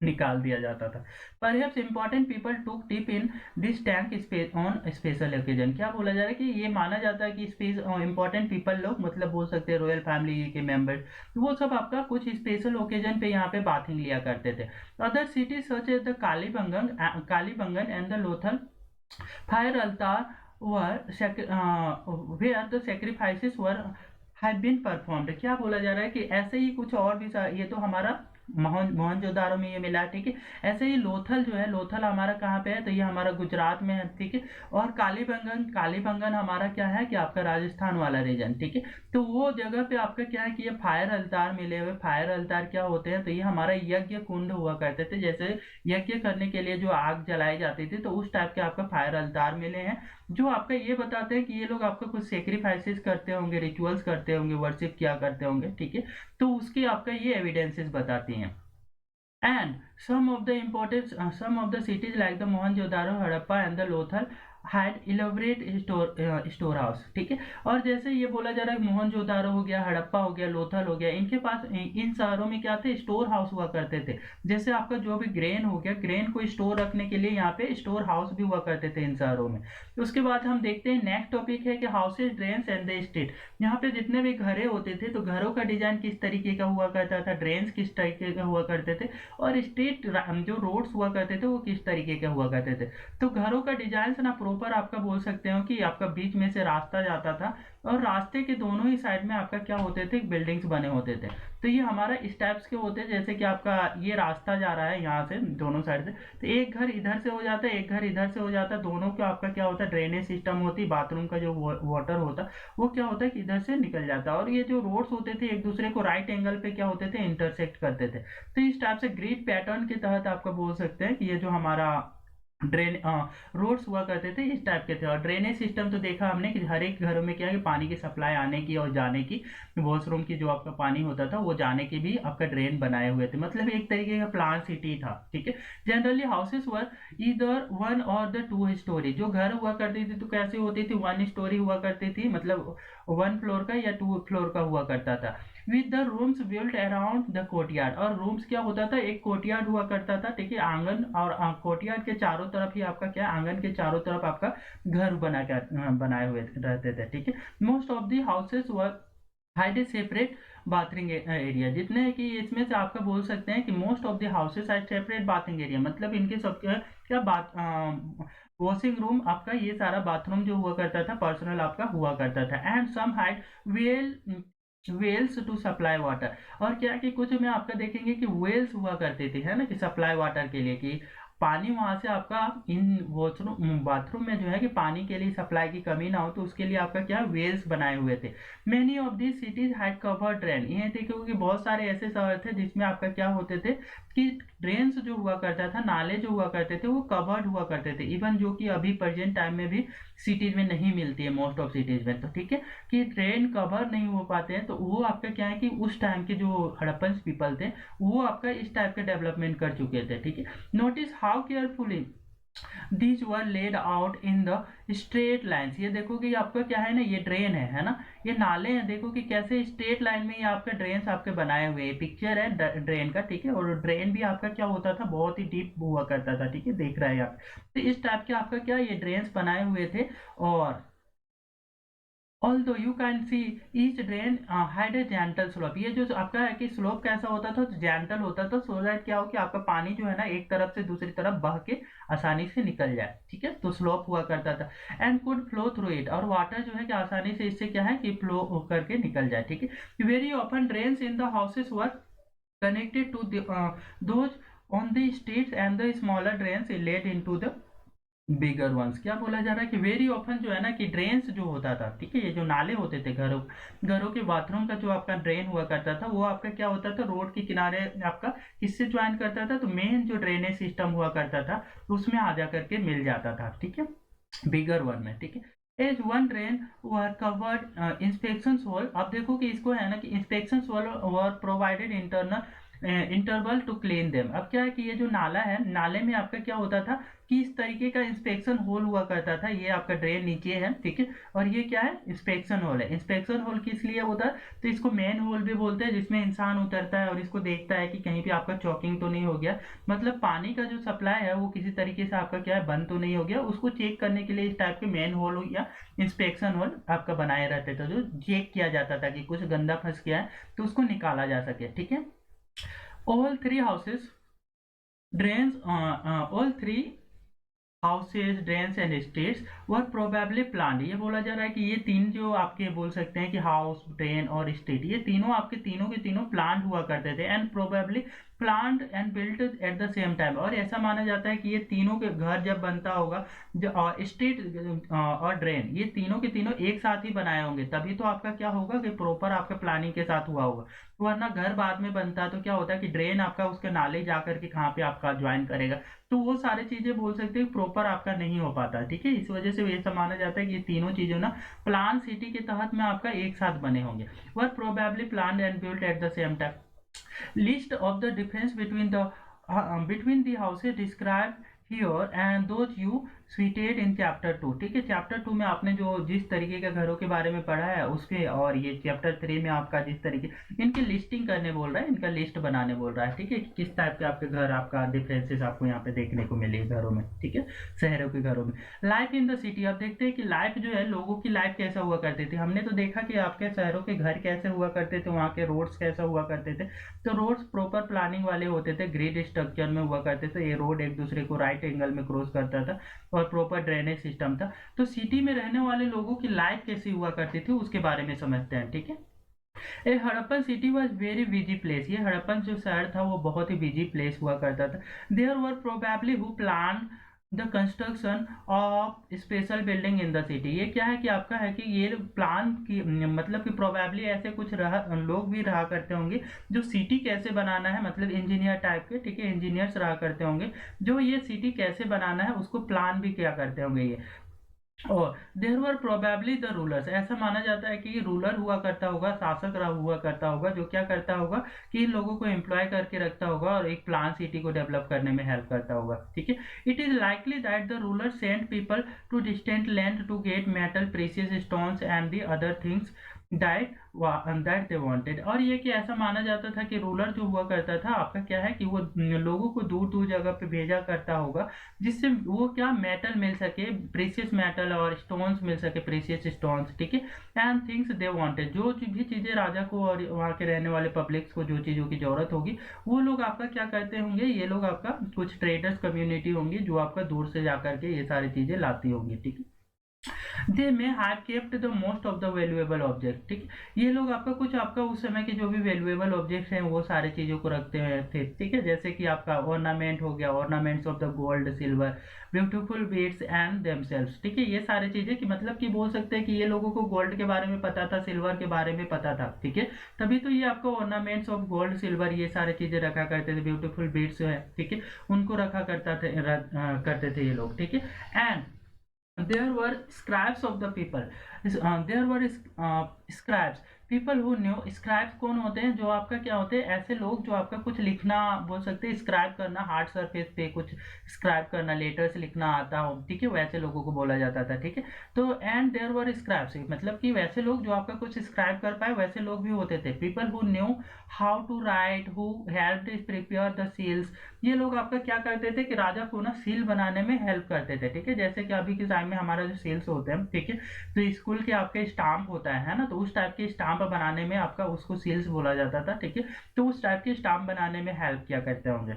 निकाल दिया जाता था। Perhaps important people took tip in this tank space on special occasion, क्या बोला जा रहा है कि ये माना जाता है कि स्पेस इंपॉर्टेंट पीपल लोग मतलब बोल सकते हैं रॉयल फैमिली के मेंबर्स, वो सब आपका कुछ स्पेशल ओकेजन पे यहाँ पे बाथिंग लिया करते थे। Other cities such as the Kalibangan and the Lothal fire altar where the sacrifices were have been performed, क्या बोला जा रहा है कि ऐसे ही कुछ और भी ये तो हमारा मोहनजोदारो में ये मिला, ठीक है। ऐसे ही लोथल जो है, लोथल हमारा कहाँ पे है तो ये हमारा गुजरात में है, ठीक है। और कालीबंगन हमारा क्या है कि आपका राजस्थान वाला रीजन, ठीक है। तो वो जगह पे आपका क्या है कि ये फायर अल्तार मिले हुए, फायर अल्तार क्या होते हैं तो ये हमारा यज्ञ कुंड हुआ करते थे, जैसे यज्ञ करने के लिए जो आग जलाई जाती थी तो उस टाइप के आपका फायर अल्तार मिले हैं, जो आपका ये बताते हैं कि ये लोग आपका कुछ सेक्रीफाइसेस करते होंगे, रिचुअल्स करते होंगे, वर्शिप किया करते होंगे, ठीक है। तो उसकी आपका ये एविडेंसेस बताती हैं। And some of the cities like the Mohenjo-daro, Harappa and the Lothal had elaborate store house, ठीक है। और जैसे ये बोला जा रहा है मोहनजोदारो हो गया, हड़प्पा हो गया, लोथल हो गया, इनके पास इन शहरों में क्या थे स्टोर हाउस हुआ करते थे, जैसे आपका जो भी ग्रेन हो गया, ग्रेन को स्टोर रखने के लिए यहाँ पे स्टोर हाउस भी हुआ करते थे इन शहरों में। तो उसके बाद हम देखते हैं नेक्स्ट टॉपिक है कि houses, drains and the street, यहाँ पे जितने भी घरे होते थे तो घरों का डिजाइन किस तरीके का हुआ करता था, ड्रेन्स किस तरीके का हुआ करते थे, और स्ट्रीट जो रोड्स हुआ करते थे वो किस तरीके के हुआ करते थे। तो घरों का डिजाइन ना प्रॉपर आपका बोल सकते हो कि आपका बीच में से रास्ता जाता था और रास्ते के दोनों ही साइड में आपका क्या होते थे बिल्डिंग्स बने होते थे। तो ये हमारा स्टेप्स के होते हैं, जैसे कि आपका ये रास्ता जा रहा है यहाँ से दोनों साइड से, तो एक घर इधर से हो जाता है, एक घर इधर से हो जाता है, दोनों का आपका क्या होता है ड्रेनेज सिस्टम होती, बाथरूम का जो वाटर होता वो क्या होता है कि इधर से निकल जाता है, और ये जो रोड्स होते थे एक दूसरे को राइट एंगल पे क्या होते थे इंटरसेक्ट करते थे। तो इस टाइप से ग्रिड पैटर्न के तहत आपका बोल सकते हैं कि ये जो हमारा ड्रेन रोड्स हुआ करते थे इस टाइप के थे। और ड्रेनेज सिस्टम तो देखा हमने कि हर एक घरों में क्या है कि पानी की सप्लाई आने की और जाने की, वॉशरूम की जो आपका पानी होता था वो जाने की भी आपका ड्रेन बनाए हुए थे, मतलब एक तरीके का प्लान सिटी था, ठीक है। जनरली हाउसेस वर ईदर वन और द टू स्टोरी, जो घर हुआ करती थी तो कैसे होती थी, वन स्टोरी हुआ करती थी, मतलब वन फ्लोर का या टू फ्लोर का हुआ करता था, with the rooms built around the courtyard, और रूम्स क्या होता था एक कोर्टयार्ड हुआ करता था, ठीक है। आंगन और कोर्टयार्ड के चारों तरफ ही आपका क्या आंगन के चारों तरफ आपका घर बनाए हुए रहते थे, ठीक है। Most of the houses were hide A separate bathing area, जितने कि इसमें से आपका बोल सकते हैं कि most of the houses hide separate bathing area, मतलब इनके सब क्या बात वॉशिंग रूम आपका ये सारा बाथरूम जो हुआ करता था पर्सनल आपका हुआ करता था। And some had wells to supply water, और क्या कि कुछ में आपका देखेंगे कि वेल्स हुआ करते थे, है ना, कि सप्लाई वाटर के लिए, कि पानी वहां से आपका इन वॉशरूम बाथरूम में जो है कि पानी के लिए सप्लाई की कमी ना हो तो उसके लिए आपका क्या वेल्स बनाए हुए थे। Many of this cities had covered drain, ये देखो कि बहुत सारे ऐसे शहर थे जिसमें आपका क्या होते थे कि ड्रेन्स जो हुआ करता था, नाले जो हुआ करते थे वो कवर्ड हुआ करते थे, इवन जो कि अभी प्रेजेंट टाइम में भी सिटीज में नहीं मिलती है मोस्ट ऑफ सिटीज में, तो ठीक है कि ड्रेन कवर नहीं हो पाते हैं। तो वो आपका क्या है कि उस टाइम के जो हड़प्पन पीपल थे वो आपका इस टाइप के डेवलपमेंट कर चुके थे, ठीक है। Notice how carefully these were laid out in the straight lines, ये देखो कि आपका क्या है ना ये ड्रेन है ना, ये नाले हैं, देखो कि कैसे स्ट्रेट लाइन में ये आपके ड्रेन्स आपके बनाए हुए हैं, पिक्चर है ड्रेन का, ठीक है। और ड्रेन भी आपका क्या होता था बहुत ही डीप हुआ करता था, ठीक है, देख रहे हैं आप। तो इस टाइप के आपका क्या ये ड्रेन्स बनाए हुए थे। और although you can see each drain had a gentle slope, ये जो आपका है कि स्लोप कैसा होता था, जेंटल होता था, सो दैट क्या हो कि आपका पानी जो है ना एक तरफ से दूसरी तरफ बह के आसानी से निकल जाए, ठीक है, तो स्लोप हुआ करता था। And could flow through it, और वाटर जो है कि आसानी से इससे क्या है कि फ्लो करके निकल जाए, ठीक है। Very often drains in the houses were connected to those on the streets and the smaller drains led into the bigger ones. क्या बोला जा रहा है कि वेरी ऑफन जो है ना कि ड्रेन्स जो होता था, ठीक है, ये जो नाले होते थे घरों घरों के बाथरूम का जो आपका ड्रेन हुआ करता था, वो आपका क्या होता था, रोड के किनारे आपका किससे ज्वाइन करता था, तो मेन जो ड्रेनेज सिस्टम हुआ करता था उसमें आ जा करके मिल जाता था, ठीक है, बिगर वन में, ठीक है। As one drain were covered inspection hole, अब देखो कि इसको है ना कि inspection hole were provided internal interval to clean them. अब क्या है कि ये जो नाला है, नाले में आपका क्या होता था कि इस तरीके का इंस्पेक्शन होल हुआ करता था, ये आपका ड्रेन नीचे है, ठीक है, और ये क्या है, इंस्पेक्शन होल है। इंस्पेक्शन होल किस लिए होता है, तो इसको मेन होल भी बोलते हैं, जिसमें इंसान उतरता है और इसको देखता है कि कहीं भी आपका चॉकिंग तो नहीं हो गया, मतलब पानी का जो सप्लाई है वो किसी तरीके से आपका क्या है बंद तो नहीं हो गया, उसको चेक करने के लिए इस टाइप के मेन होल या इंस्पेक्शन होल आपका बनाए रहते थे, जो चेक किया जाता था कि कुछ गंदा फंस गया है तो उसको निकाला जा सके, ठीक है। all three houses drains all three houses drains and states were probably plan, ये बोला जा रहा है कि ये तीन जो आपके बोल सकते हैं कि हाउस ड्रेन और स्टेट, ये तीनों आपके तीनों के तीनों प्लांट हुआ करते थे, and probably plant and built at the same time, और ऐसा माना जाता है कि ये तीनों के घर जब बनता होगा जो स्टेट और ड्रेन, ये तीनों के तीनों एक साथ ही बनाए होंगे, तभी तो आपका क्या होगा कि प्रॉपर आपका प्लानिंग के साथ हुआ होगा, वरना घर बाद में बनता तो क्या होता है कि ड्रेन आपका उसके नाले जा करके कहाँ पे आपका ज्वाइन करेगा, तो वो सारी चीजें बोल सकते हैं प्रॉपर आपका नहीं हो पाता, ठीक है। इस वजह से ये माना जाता है कि ये तीनों चीजों ना प्लान सिटी के तहत में आपका एक साथ बने होंगे, were probably plan and built at the same time. List of the difference between the houses describe here and those you studied in chapter 2, ठीक है, चैप्टर 2 में आपने जो जिस तरीके के घरों के बारे में पढ़ा है उसके, और ये चैप्टर 3 में आपका जिस तरीके इनकी लिस्टिंग करने बोल रहा है, इनका लिस्ट बनाने बोल रहा है, ठीक है, किस टाइप के आपके घर आपका डिफरेंसेस आपको यहाँ पे देखने को मिले घरों में, ठीक है, शहरों के घरों में। लाइफ इन द सिटी, अब देखते हैं कि लाइफ जो है लोगों की लाइफ कैसा हुआ करती थी। हमने तो देखा कि आपके शहरों के घर कैसे हुआ करते थे, वहाँ के रोड्स कैसा हुआ करते थे, तो रोड्स प्रॉपर प्लानिंग वाले होते थे, ग्रिड स्ट्रक्चर में हुआ करते थे, ये रोड एक दूसरे को राइट एंगल में क्रॉस करता था और प्रॉपर ड्रेनेज सिस्टम था। तो सिटी में रहने वाले लोगों की लाइफ कैसी हुआ करती थी उसके बारे में समझते हैं, ठीक है। A Harappan city was very busy place, ये हड़प्पन जो शहर था वो बहुत ही बिजी प्लेस हुआ करता था। There were probably who plan the construction of special building in the city, ये क्या है कि आपका है कि ये प्लान की मतलब कि प्रोबेबली ऐसे कुछ लोग भी रहा करते होंगे जो सिटी कैसे बनाना है, मतलब इंजीनियर टाइप के, ठीक है, इंजीनियर्स रहा करते होंगे जो ये सिटी कैसे बनाना है उसको प्लान भी किया करते होंगे ये। और देर वर प्रोबेबली द रूलर्स, ऐसा माना जाता है कि रूलर हुआ करता होगा, शासक रहा हुआ करता होगा, जो क्या करता होगा कि इन लोगों को एम्प्लॉय करके रखता होगा और एक प्लान सिटी को डेवलप करने में हेल्प करता होगा, ठीक है। It is likely that the ruler send people to distant land to get metal precious stones and the other things that they wanted, और ये कि ऐसा माना जाता था कि रूलर जो हुआ करता था आपका क्या है कि वो लोगों को दूर दूर जगह पे भेजा करता होगा जिससे वो क्या मेटल मिल सके, प्रीशियस मेटल, और स्टोन्स मिल सके, प्रीशियस स्टोन्स, ठीक है, एंड थिंग्स दे वांटेड, जो भी चीजें राजा को और वहाँ के रहने वाले पब्लिक्स को जो चीजों की जरूरत होगी वो लोग आपका क्या करते होंगे, ये लोग आपका कुछ ट्रेडर्स कम्युनिटी होंगी जो आपका दूर से जाकर के ये सारी चीजें लाती होंगी, ठीक है। They may have kept the most of the valuable object, ठीक है, ये लोग आपका कुछ आपका उस समय के जो भी वैल्यूएबल ऑब्जेक्ट्स हैं वो सारी चीजों को रखते हुए थे, ठीक है, जैसे कि आपका ऑर्नामेंट हो गया, ornaments of the gold silver beautiful beads and themselves, ठीक है, ये सारी चीजें कि मतलब कि बोल सकते हैं कि ये लोगों को गोल्ड के बारे में पता था, सिल्वर के बारे में पता था, ठीक है, तभी तो ये आपको ऑर्नामेंट्स ऑफ गोल्ड सिल्वर ये सारी चीजें रखा करते थे, ब्यूटीफुल बीड्स है, ठीक है, उनको रखा करते थे ये लोग, ठीक है। And there were scribes of the people, there were scribes, people who new, scribes कौन होते हैं, जो आपका क्या होते हैं, ऐसे लोग जो आपका कुछ लिखना बोल सकते हैं, स्क्राइब करना, हार्ड सरफेस पे कुछ स्क्राइब करना, लेटर्स लिखना आता हो, ठीक है, वैसे लोगों को बोला जाता था, ठीक है। तो एंड देयर वर स्क्राइब्स, मतलब कि वैसे लोग जो आपका कुछ स्क्राइब कर पाए वैसे लोग भी होते थे। People who knew how to write, who helped prepare the seals, ये लोग आपका क्या करते थे कि राजा को ना सील बनाने में हेल्प करते थे, ठीक है। जैसे कि अभी के टाइम में हमारा जो सील्स होते हैं, ठीक है, तो स्कूल के आपके स्टाम्प होता है ना, तो उस टाइप के स्टाम्प बनाने में आपका उसको सील्स बोला जाता था, ठीक है। तो उस टाइप के स्टाम्प बनाने में हेल्प किया करते होंगे।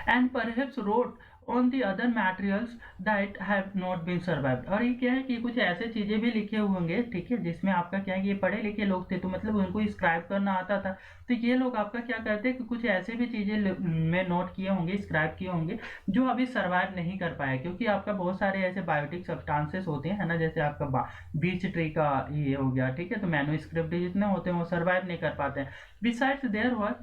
And perhaps wrote on the other materials that have not been survived, और ये क्या है कि कुछ ऐसे चीजें भी लिखे हुए होंगे, ठीक है, जिसमें आपका क्या है कि ये पढ़े लिखे लोग थे, तो मतलब उनको स्क्राइब करना आता था। तो ये लोग आपका क्या करते हैं कि कुछ ऐसे भी चीजें में नोट किए होंगे, स्क्राइब किए होंगे, जो अभी सर्वाइव नहीं कर पाए, क्योंकि आपका बहुत सारे ऐसे बायोटिक सब्सटेंसेस होते हैं, है ना, जैसे आपका बीच ट्री का ये हो गया, ठीक है, तो मैन्युस्क्रिप्ट जितने होते हैं वो सर्वाइव नहीं कर पाते हैं। Besides there were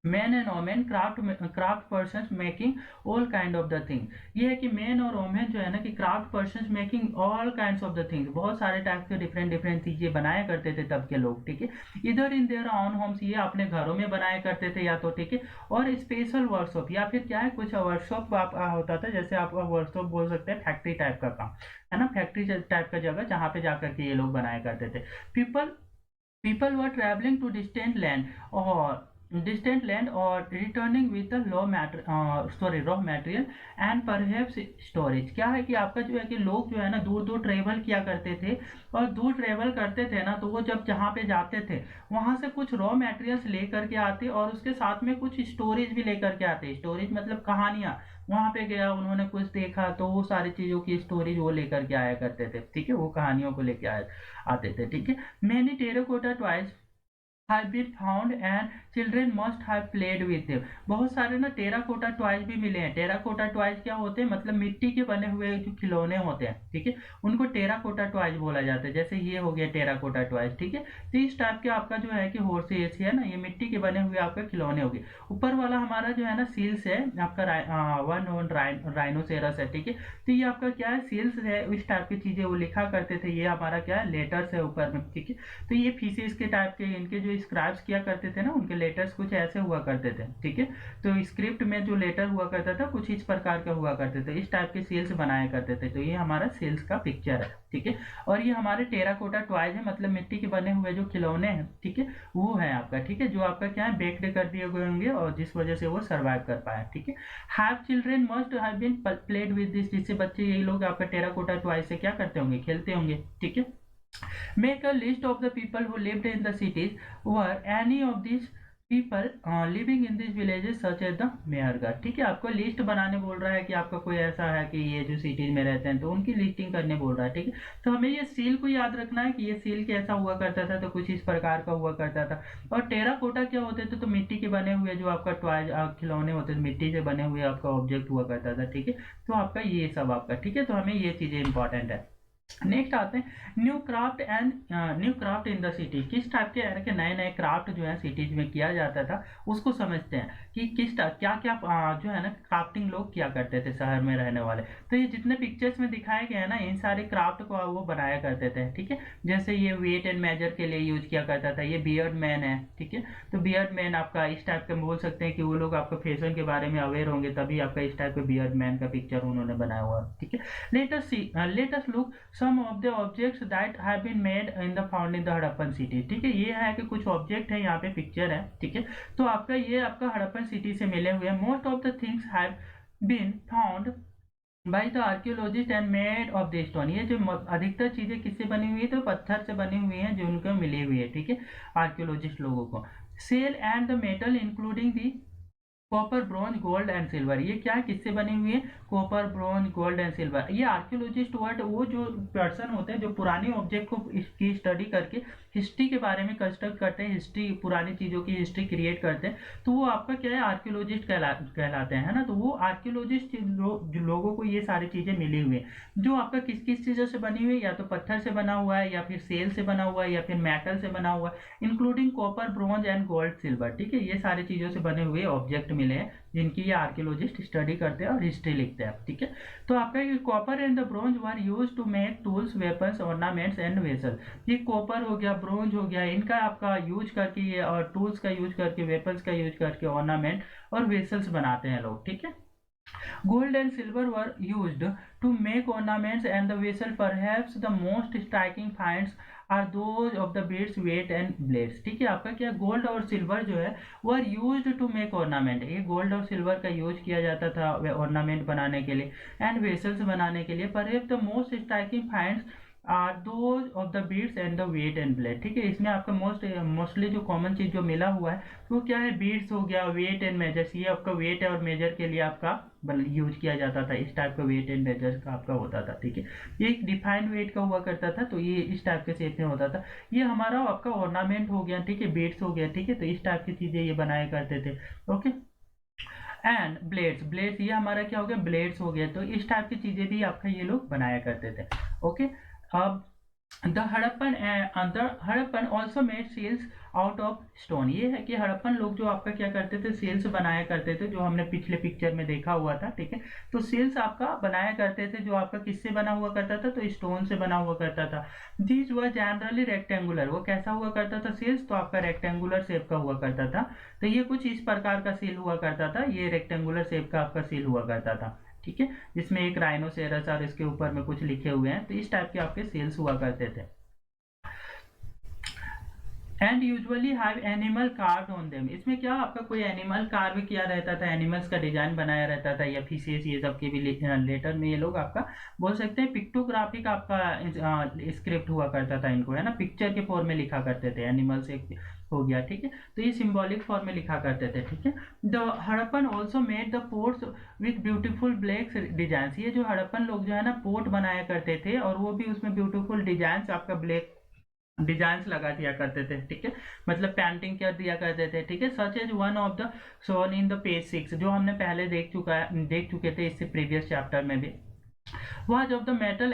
man and women craft person making all kind of the thing, ये है कि मैन और वोमेन जो है ना कि craft person making all kind of the things, बहुत सारे टाइप के डिफरेंट डिफरेंट चीजें बनाया करते थे तब के लोग, ठीक है। इधर इन देयर ऑन होम्स, ये अपने घरों में बनाया करते थे या तो, ठीक है, और स्पेशल वर्कशॉप, या फिर क्या है कुछ वर्कशॉप होता था, जैसे आप वर्कशॉप बोल सकते हैं, फैक्ट्री टाइप का काम, है ना, फैक्ट्री टाइप का जगह जहाँ पे जाकर के ये लोग बनाया करते थे। People People were traveling to distant land or returning with the raw material and perhaps storage, क्या है कि आपका जो है कि लोग जो है ना दूर दूर ट्रेवल किया करते थे, और दूर ट्रेवल करते थे ना, तो वो जब जहाँ पे जाते थे वहां से कुछ रॉ मटेरियल्स लेकर के आते, और उसके साथ में कुछ स्टोरेज भी लेकर के आते। स्टोरेज मतलब कहानियां, वहां पे गया उन्होंने कुछ देखा तो वो सारी चीजों की स्टोरेज वो लेकर के आया करते थे, ठीक है, वो कहानियों को लेके आते थे, ठीक है। Many terracotta toys have been found and children must have played with them, बहुत सारे ना टेराकोटा टॉयज भी मिले हैं। टेराकोटा टॉयज क्या होते हैं, मतलब मिट्टी के बने हुए जो खिलौने होते हैं, ठीक है, उनको टेराकोटा टॉयज बोला जाता है। जैसे ये हो गया टेराकोटा टॉयज, ठीक है। तो इस टाइप के आपका जो है कि हॉर्सेस है ना, ये मिट्टी के बने हुए आपके खिलौने हो गए। ऊपर वाला हमारा जो है ना सील्स है आपका, वन ऑन राइनोसेरस है, ठीक है। तो ये आपका क्या है, सील्स है, इस टाइप की चीजें वो लिखा करते थे। ये हमारा क्या है, लेटर्स है ऊपर में, ठीक है। तो ये फिशेस के टाइप के इनके जो स्क्राइब्स किया करते थे ना, उनके लेटर्स कुछ ऐसे हुआ करते थे, ठीक है। तो स्क्रिप्ट में जो लेटर हुआ करता था कुछ इस प्रकार का हुआ करते थे, इस टाइप के सील्स बनाया करते थे। तो ये हमारा सील्स का पिक्चर है, ठीक है। और ये हमारे टेराकोटा टॉयज है, मतलब मिट्टी के बने हुए जो खिलौने हैं, ठीक है, वो है आपका, ठीक है, जो आपका क्या है बेक्ड कर दिए गए होंगे और जिस वजह से वो सर्वाइव कर पाए, ठीक है। Have children must have been played with this, जिससे बच्चे यही लोग आपका टेराकोटा टॉयज से क्या करते होंगे, खेलते होंगे, ठीक है। Make a list of the people who lived in the cities. Were any of these people living in these villages such as the Mehrgarh, ठीक है। आपको लिस्ट बनाने बोल रहा है कि आपका कोई ऐसा है कि ये जो सिटीज में रहते हैं तो उनकी लिस्टिंग करने बोल रहा है, ठीक है। तो हमें ये सील को याद रखना है कि ये सील कैसा हुआ करता था, तो कुछ इस प्रकार का हुआ करता था। और टेराकोटा क्या होते थे, तो मिट्टी के बने हुए जो आपका टॉय खिलौने होते थे, मिट्टी से बने हुए आपका ऑब्जेक्ट हुआ करता था, ठीक है। तो आपका ये सब आपका, ठीक है, तो हमें ये चीजें इंपॉर्टेंट है। नेक्स्ट आते हैं new craft in the city, किस टाइप के यानी कि नए नए क्राफ्ट जो है सिटीज में किया जाता था, उसको समझते हैं कि किस टाइप क्या क्या जो है ना क्राफ्टिंग लोग किया करते थे शहर में रहने वाले। तो ये जितने पिक्चर्स में दिखाए गए हैं ना, इन सारे क्राफ्ट को वो बनाया करते थे, ठीक है। जैसे ये वेट एंड मेजर के लिए यूज किया करता था, ये बियर्ड मैन है, ठीक है। तो बियर्ड मैन आपका इस टाइप का बोल सकते हैं कि वो लोग आपका फैशन के बारे में अवेयर होंगे, तभी आपका इस टाइप का बियर्ड मैन का पिक्चर उन्होंने बनाया हुआ, ठीक है। Let us look some of the objects that have been made in the found in the Harappan city, ठीक है। ये है कि कुछ ऑब्जेक्ट है, यहाँ पे पिक्चर है, ठीक है। तो आपका ये आपका हड़प्पन सिटी से मिले हुए हैं। Most of the things have been found by the archaeologist and made of the stone, ये जो अधिकतर चीजें किससे बनी हुई है, तो पत्थर से बनी हुई है जो उनको मिली हुई है, ठीक है, आर्कियोलॉजिस्ट लोगों को। Shell and the metal including the copper bronze gold and silver, ये क्या है किससे बनी हुई है, copper bronze gold and silver. ये आर्कियोलॉजिस्ट वर्ड वो जो पर्सन होते हैं जो पुरानी ऑब्जेक्ट को इसकी स्टडी करके हिस्ट्री के बारे में कंस्ट्रक्ट करते हैं, हिस्ट्री पुरानी चीजों की हिस्ट्री क्रिएट करते हैं, तो वो आपका क्या है आर्कियोलॉजिस्ट कहलाते हैं, है ना। तो वो आर्कियोलॉजिस्ट जो लोगों को ये सारी चीजें मिली हुई है जो आपका किस किस चीजों से बनी हुई है, या तो पत्थर से बना हुआ है, या फिर सेल से बना हुआ है, या फिर मेटल से बना हुआ है, including copper bronze and gold silver, ठीक है। ये सारी चीजों से बने हुए ऑब्जेक्ट मिले हैं जिनकी ये आर्कियोलॉजिस्ट स्टडी करते हैं और हिस्ट्री लिखते हैं, ठीक है। तो आपका ये copper and the bronze were use to make tools, weapons, ornaments and vessel. ये कॉपर हो गया, ब्रोंज हो गया, इनका आपका यूज करके ये और टूल्स का यूज करके, वेपन्स का यूज करके ऑर्नामेंट और वेसल्स बनाते हैं लोग, ठीक है। Gold and silver were used to make ornaments and the vessel. Perhaps the most striking finds are those of the beads, weight and blades. ठीक है, आपका क्या गोल्ड और सिल्वर जो है वो are used to make ornament, ये gold और सिल्वर का यूज किया जाता था ऑर्नामेंट बनाने के लिए एंड वेसल्स बनाने के लिए। Perhaps the most striking finds are those of the beads and the weight and blade. ठीक है, इसमें आपका मोस्टली जो कॉमन चीज जो मिला हुआ है वो क्या है, बीड्स हो गया, वेट एंड मेजर्स। ये आपका वेट और मेजर के लिए आपका यूज किया जाता था, इस टाइप का वेट एंड मेजर का आपका होता था, ठीक है। ये एक डिफाइंड वेट का हुआ करता था, तो ये इस टाइप के शेप में होता था। ये हमारा आपका ऑर्नामेंट हो गया, ठीक है, बीड्स हो गया, ठीक है, तो इस टाइप की चीजें ये बनाया करते थे, ओके। एंड ब्लेड्स, ब्लेड्स ये हमारा क्या हो गया, ब्लेड्स हो गया, तो इस टाइप की चीजें भी आपका ये लोग बनाया करते थे, ओके। अब the Harappan also made seals out of stone. ये है कि हड़प्पन लोग जो आपका क्या करते थे, सील्स बनाया करते थे, जो हमने पिछले पिक्चर में देखा हुआ था, ठीक है। तो सील्स आपका बनाया करते थे, जो आपका किससे बना हुआ करता था, तो स्टोन से बना हुआ करता था। दीज वर जनरली रेक्टेंगुलर, वो कैसा हुआ करता था सील्स, तो आपका रेक्टेंगुलर शेप का हुआ करता था। तो ये कुछ इस प्रकार का सील हुआ करता था, ये रेक्टेंगुलर शेप का आपका सील हुआ करता था, ठीक है, जिसमें एक राइनोसेरस और इसके ऊपर में कुछ लिखे हुए हैं, तो इस टाइप के आपके सेल्स हुआ करते थे। And usually have animal curve on them, इसमें क्या आपका कोई एनिमल कार्व किया रहता था, एनिमल्स का डिजाइन बनाया रहता था, या फिशेस, ये सब के भी लेटर में ये लोग आपका बोल सकते हैं पिक्टोग्राफिक आपका स्क्रिप्ट हुआ करता था इनको, है ना, पिक्चर के फॉर्म में लिखा करते थे, एनिमल्स एक हो गया, ठीक है, तो ये सिंबॉलिक फॉर्म में लिखा करते थे, ठीक है। The Harappan also made the ports with beautiful black design. ये जो हड़प्पन लोग जो है ना पोर्ट बनाया करते थे, और वो भी उसमें ब्यूटीफुल डिजाइन आपका ब्लैक डिजाइंस लगा दिया करते थे, ठीक है, मतलब पेंटिंग कर दिया करते थे, ठीक है। Such as one of the shown in the page 6, जो हमने पहले देख चुके थे इससे प्रीवियस चैप्टर में भी। Was of the metal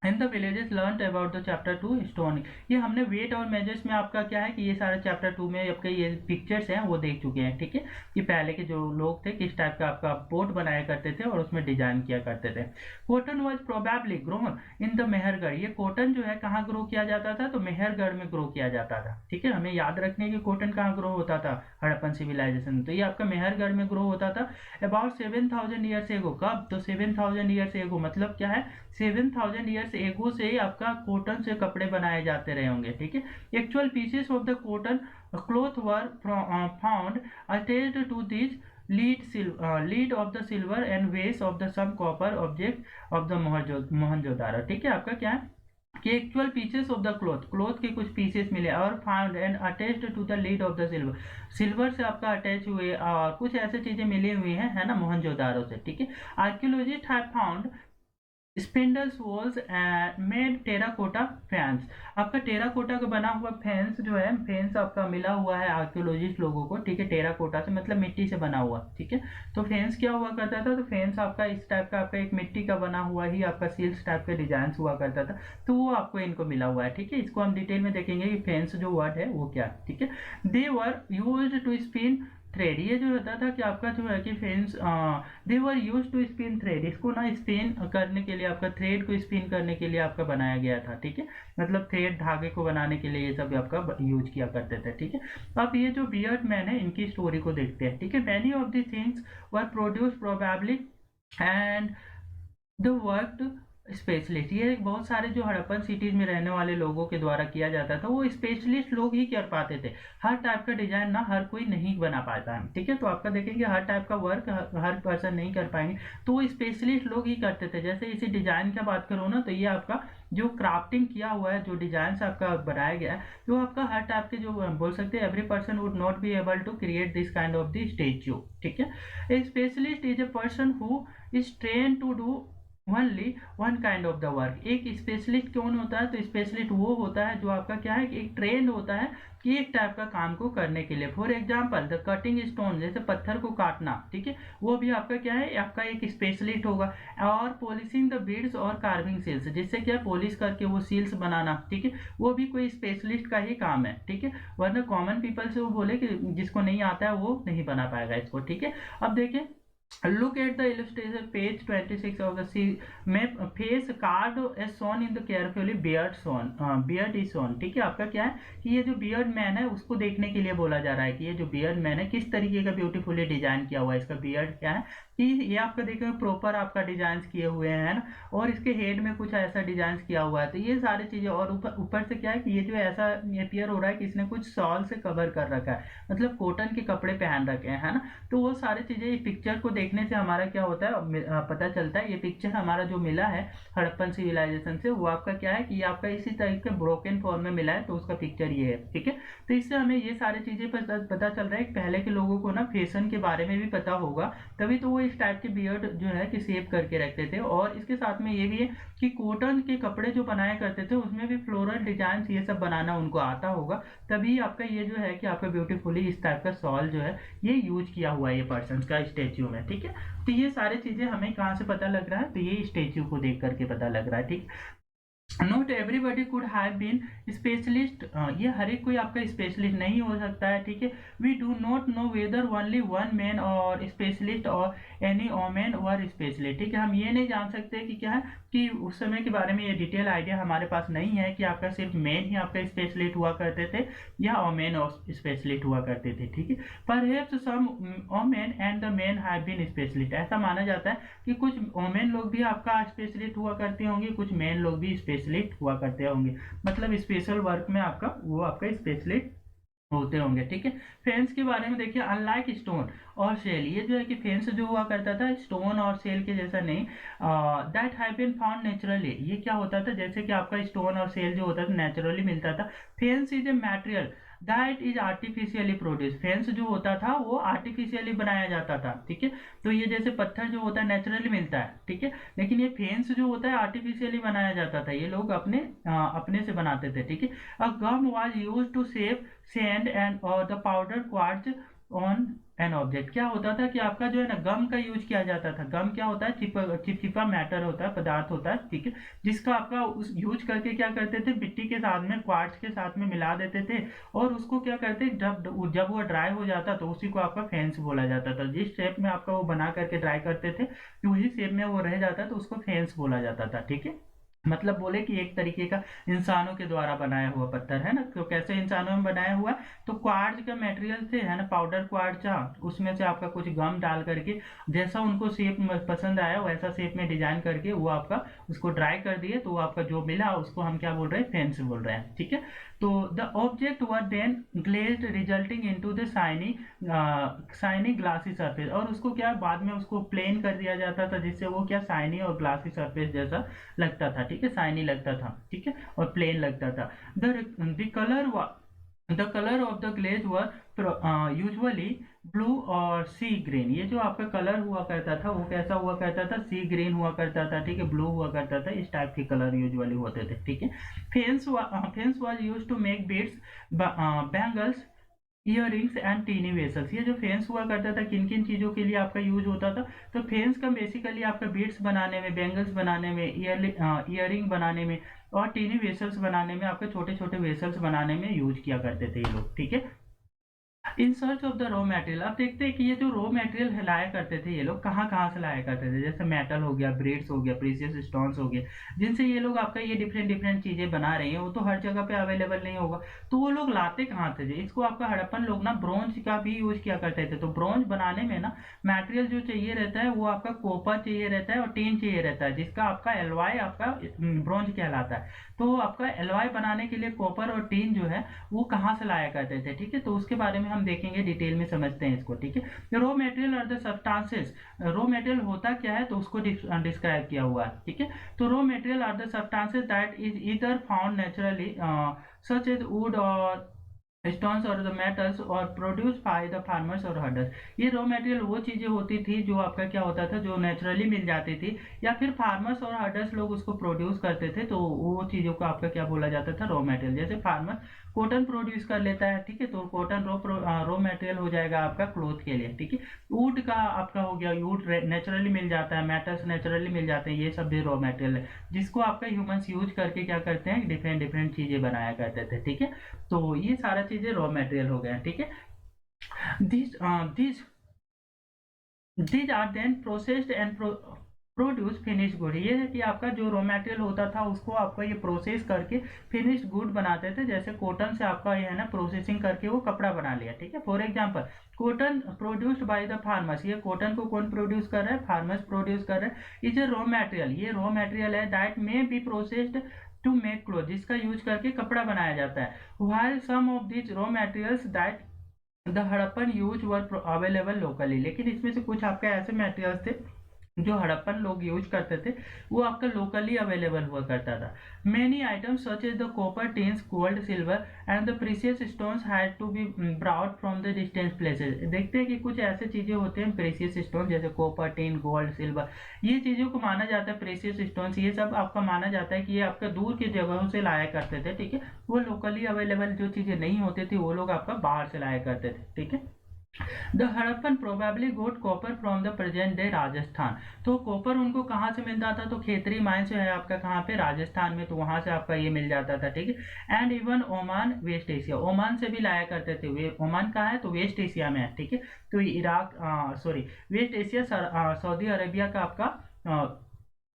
and the villages learn about the chapter 2 stoning. ये हमने वेट और मेजर्स में आपका क्या है कि ये सारे चैप्टर 2 में आपके ये पिक्चर्स हैं वो देख चुके हैं, ठीक है, कि पहले के जो लोग थे किस टाइप का आपका बोट बनाया करते थे और उसमें डिजाइन किया करते थे। Cotton was probably grown in the Mehrgarh. ये कॉटन जो है कहाँ ग्रो किया जाता था, तो मेहरगढ़ में ग्रो किया जाता था, ठीक है। हमें याद रखने की कॉटन कहाँ ग्रो होता था, हड़प्पन सिविलाइजेशन, तो ये आपका मेहरगढ़ में ग्रो होता था। अबाउट 7000 ईयर्स एगो, कब, तो 7000 ईयर्स एगो, मतलब क्या है 7000 ईयर्स एगो से आपका कॉटन से कपड़े बनाए जाते रहे होंगे, ठीक है। Actual pieces of the cotton cloth were found attached to this lead of the silver and vase of the some copper object of the Mohenjodaro, ठीक है। आपका क्या है कि actual pieces of the cloth के कुछ पीसेस मिले और found and attached to the lid of the silver से आपका अटैच हुए और कुछ ऐसे चीजें मिली हुई हैं, है ना, मोहनजोदारो से, ठीक है। Archaeologist have found spindles walls made terracotta fans. आपका टेराकोटा का बना हुआ फैंस जो है, फैंस आपका मिला हुआ है आर्कियोलॉजिस्ट लोगों को, ठीक है, टेराकोटा से मतलब मिट्टी से बना हुआ, ठीक है। तो फैंस क्या हुआ करता था, तो फैंस आपका इस टाइप का आपका एक मिट्टी का बना हुआ ही आपका सील्स टाइप का डिजाइन हुआ करता था, तो वो आपको इनको मिला हुआ है, ठीक है। इसको हम डिटेल में देखेंगे कि फैंस जो वर्ड है वो क्या, ठीक है। They were used to spin thread. ये जो होता था कि आपका जो है कि फेंस they were use to spin thread, इसको ना स्पिन करने के लिए आपका थ्रेड को स्पिन करने के लिए आपका बनाया गया था, ठीक है, मतलब थ्रेड धागे को बनाने के लिए ये सब आपका यूज किया करते थे, ठीक है। अब ये जो बियर्ड मैन है इनकी स्टोरी को देखते हैं, ठीक है। Many of the things were produce probably and the work specialist. ये बहुत सारे जो हड़प्पन सिटीज में रहने वाले लोगों के द्वारा किया जाता था, वो स्पेशलिस्ट लोग ही कर पाते थे। हर टाइप का डिजाइन ना हर कोई नहीं बना पाता है, ठीक है। तो आपका देखेंगे हर टाइप का वर्क हर पर्सन नहीं कर पाएंगे, तो वो स्पेशलिस्ट लोग ही करते थे। जैसे इसी डिजाइन की बात करूँ ना, तो ये आपका जो क्राफ्टिंग किया हुआ है, जो डिजाइन आपका बनाया गया है, जो आपका हर टाइप के जो बोल सकते हैं every person would not be able to create this kind of the statue, ठीक है। A specialist is a person who is train to do only one kind of the work. एक स्पेशलिस्ट कौन होता है? तो स्पेशलिस्ट वो होता है जो आपका क्या है कि एक ट्रेंड होता है कि एक टाइप का काम को करने के लिए। For example the cutting stone, जैसे पत्थर को काटना, ठीक है, वो भी आपका क्या है, आपका एक स्पेशलिस्ट होगा। और पॉलिशिंग द बीड्स और कार्विंग सील्स, जिससे क्या पॉलिश करके वो सील्स बनाना, ठीक है, वो भी कोई स्पेशलिस्ट का ही काम है, ठीक है। वरना कॉमन पीपल से वो बोले कि जिसको नहीं आता है वो नहीं बना पाएगा इसको, ठीक है। अब देखें, look at the illustration page 26 of the map, face card as shown in the carefully beard is shown, ठीक है। आपका क्या है कि ये जो बियर्ड मैन है उसको देखने के लिए बोला जा रहा है कि ये जो बियर्ड मैन है किस तरीके का ब्यूटीफुली डिजाइन किया हुआ है। इसका बियर्ड क्या है कि ये आपका देखें प्रॉपर आपका डिजाइन किए हुए हैं ना, और इसके हेड में कुछ ऐसा डिजाइन किया हुआ है। तो ये सारी चीजें, और ऊपर से क्या है कि ये जो ऐसा अपियर हो रहा है कि इसने कुछ शॉल से कवर कर रखा है, मतलब कॉटन के कपड़े पहन रखे हैं, है ना। तो वो सारी चीजें पिक्चर को देखने से हमारा क्या होता है, पता चलता है। ये पिक्चर हमारा जो मिला है हड़प्पन सिविलाइजेशन से, वो आपका क्या है कि ये आपका इसी तरह के ब्रोकन फॉर्म में मिला है, तो उसका पिक्चर ये है, ठीक है। तो इससे हमें ये सारी चीजें पता चल रहा है कि पहले के लोगों को ना फैशन के बारे में भी पता होगा, तभी तो वो इस टाइप के बियर्ड जो है कि सेव करके रखते थे। और इसके साथ में ये भी है कि कॉटन के कपड़े जो बनाया करते थे उसमें भी फ्लोरल डिजाइन ये सब बनाना उनको आता होगा, तभी आपका ये जो है कि आपका ब्यूटीफुली इस टाइप का शॉल जो है ये यूज किया हुआ है ये पर्सन का स्टेच्यू में, ठीक है। तो ये सारी चीजें हमें कहाँ से पता लग रहा है? तो ये स्टेच्यू को देख करके पता लग रहा है, ठीक। Not everybody could have been specialist, ये हर एक कोई आपका स्पेशलिस्ट नहीं हो सकता है, ठीक है। We do not know whether only one man और स्पेशलिस्ट और एनी वोमेन वर स्पेशलिस्ट, ठीक है। हम ये नहीं जान सकते कि क्या है कि उस समय के बारे में ये डिटेल आइडिया हमारे पास नहीं है कि आपका सिर्फ मैन ही आपका स्पेशलिस्ट हुआ करते थे या वोमेन स्पेशलिस्ट हुआ करते थे, ठीक है। Perhaps some women and the man have been specialist, ऐसा माना जाता है कि कुछ वोमेन लोग भी आपका स्पेशलिस्ट हुआ करते होंगे, कुछ मैन लोग भी स्पेशलिस्ट हुआ करते होंगे, मतलब स्पेशल वर्क में आपका वो आपका स्पेशलिस्ट होते होंगे, ठीक है। फेंस के बारे में देखिए, अनलाइक स्टोन और सेल, ये जो है कि फेंस जो हुआ करता था स्टोन और सेल के जैसा नहीं, that have been found naturally, ये क्या होता था, जैसे कि आपका स्टोन और सेल जो होता था नेचुरली मिलता था। Fence is a material that is artificially produce, fence जो होता था वो आर्टिफिशियली बनाया जाता था, ठीक है। तो ये जैसे पत्थर जो होता है नेचुरली मिलता है, ठीक है, लेकिन ये फेंस जो होता है आर्टिफिशियली बनाया जाता था, ये लोग अपने से बनाते थे, ठीक है। A gum was used to save sand and और the powder quartz on an object, क्या होता था कि आपका जो है ना गम का यूज किया जाता था। गम क्या होता है? चिपचिपा मैटर होता है, पदार्थ होता है, ठीक है, जिसका आपका उस यूज करके क्या करते थे, मिट्टी के साथ में क्वार्ट्ज के साथ में मिला देते थे, और उसको क्या करते, जब वो ड्राई हो जाता तो उसी को आपका फेंस बोला जाता था। जिस शेप में आपका वो बना करके ड्राई करते थे वही शेप में वो रह जाता तो उसको फेंस बोला जाता था, ठीक है। मतलब बोले कि एक तरीके का इंसानों के द्वारा बनाया हुआ पत्थर है ना। तो कैसे इंसानों में बनाया हुआ? तो क्वार्ट्ज का मटेरियल से है ना, पाउडर क्वार्ट्ज, उसमें से आपका कुछ गम डाल करके जैसा उनको शेप पसंद आया वैसा शेप में डिजाइन करके वो आपका उसको ड्राई कर दिए, तो वो आपका जो मिला उसको हम क्या बोल रहे हैं, फेंस बोल रहे हैं, ठीक है। तो the object were then glazed resulting into the shiny glassy surface, और उसको क्या बाद में उसको प्लेन कर दिया जाता था जिससे वो क्या शाइनी और ग्लासी सरफेस जैसा लगता था, ठीक है, शाइनी लगता था, ठीक है, और प्लेन लगता था। The colour of the glaze were usually blue और सी ग्रीन, ये जो आपका कलर हुआ करता था वो कैसा हुआ करता था, सी ग्रीन हुआ करता था, ठीक है, ब्लू हुआ करता था, इस टाइप के कलर यूजुअली होते थे, ठीक है। Faience was used to make beads, bangles, earrings and tiny vessels, ये जो फेंस हुआ करता था किन किन चीज़ों के लिए आपका यूज होता था? तो फेंस का बेसिकली आपका बीड्स बनाने में, बैंगल्स बनाने में, इयरिंग बनाने में और टीनी वेसल्स बनाने में, आपके छोटे छोटे वेसल्स बनाने में यूज किया करते थे ये लोग, ठीक है। In search of the raw material, अब देखते हैं कि ये जो रॉ मटेरियल लाया करते थे ये लोग कहाँ कहाँ से लाया करते थे, जैसे मेटल हो गया, ब्रेड्स हो गया, प्रीशियस स्टोन्स हो गया, जिनसे ये लोग आपका ये डिफरेंट डिफरेंट चीजें बना रहे हैं, वो तो हर जगह पे अवेलेबल नहीं होगा, तो वो लोग लाते कहाँ थे? इसको आपका हड़प्पन लोग ना ब्रोंज का भी यूज किया करते थे। तो ब्रोंज बनाने में ना मटेरियल जो चाहिए रहता है वो आपका कॉपर चाहिए रहता है और टीन चाहिए रहता है, जिसका आपका एलवाई आपका ब्रोंज कहलाता है। तो आपका एलवाई बनाने के लिए कॉपर और टीन जो है वो कहाँ से लाया करते थे, ठीक है, तो उसके बारे में हम देखेंगे, डिटेल में समझते हैं इसको, ठीक है। रॉ मटेरियल और द सब्सटेंसेस, रॉ मटेरियल होता क्या है तो उसको डिस्क्राइब किया हुआ है, ठीक है। तो raw material are the substances that is either found naturally such as wood और स्टोन्स और द मेटल्स और प्रोड्यूस बाय द फार्मर्स और हर्डर्स। ये रॉ मटेरियल वो चीज़ें होती थी जो आपका क्या होता था, जो नेचुरली मिल जाती थी, या फिर फार्मर्स और हर्डर्स लोग उसको प्रोड्यूस करते थे, तो वो चीज़ों को आपका क्या बोला जाता था, रॉ मटेरियल। जैसे फार्मर कॉटन प्रोड्यूस कर लेता है, ठीक है, तो कॉटन रॉ मटेरियल हो जाएगा आपका क्लोथ के लिए, ठीक है। वुड का आपका हो गया, वुड नेचुरली मिल जाता है, मेटल्स नेचुरली मिल जाते हैं, ये सब भी रॉ मटेरियल है जिसको आपका ह्यूमंस यूज करके क्या करते हैं, डिफरेंट डिफरेंट चीज़ें बनाया करते थे, ठीक है। तो ये सारा चीजें रॉ मटेरियल हो गया, ठीक है। This these are then processed and produce finish good. ये है कि आपका जो रॉ मटेरियल होता था उसको आपका ये प्रोसेस करके फिनिश्ड गुड बनाते थे। जैसे कॉटन से आपका ये है ना प्रोसेसिंग करके वो कपड़ा बना लिया, ठीक है। For example cotton produced by the farmers, ये कॉटन को कौन प्रोड्यूस कर रहा है, फार्मर्स प्रोड्यूस कर रहे हैं। इज ए रॉ मटेरियल, ये रॉ मटेरियल है that may be processed to make cloth, जिसका यूज करके कपड़ा बनाया जाता है। While some of this raw materials that the Harappan use were available locally, लेकिन इसमें से कुछ आपके ऐसे मटेरियल्स थे जो हड़प्पन लोग यूज करते थे, वो आपका लोकली अवेलेबल हुआ करता था। Many items such as the copper, tins, gold, silver and the precious stones had to be brought from the distance places. देखते हैं कि कुछ ऐसे चीजें होते हैं प्रीशियस स्टोन, जैसे कॉपर, टिन, गोल्ड, सिल्वर, ये चीजों को माना जाता है प्रीशियस स्टोन्स, ये सब आपका माना जाता है कि ये आपका दूर की जगहों से लाया करते थे, ठीक है। वो लोकली अवेलेबल जो चीजें नहीं होती थी वो लोग आपका बाहर से लाया करते थे, ठीक है। The Harappan probably got copper from the present day Rajasthan. तो कॉपर उनको कहाँ से मिलता था, तो खेतरी माइन से है आपका कहाँ पे, राजस्थान में, तो वहां से आपका ये मिल जाता था, ठीक है। And even Oman, west Asia, Oman से भी लाया करते थे। वे ओमान कहाँ है, तो वेस्ट एशिया में है, ठीक है। तो Iraq, sorry, west Asia, Saudi Arabia का आपका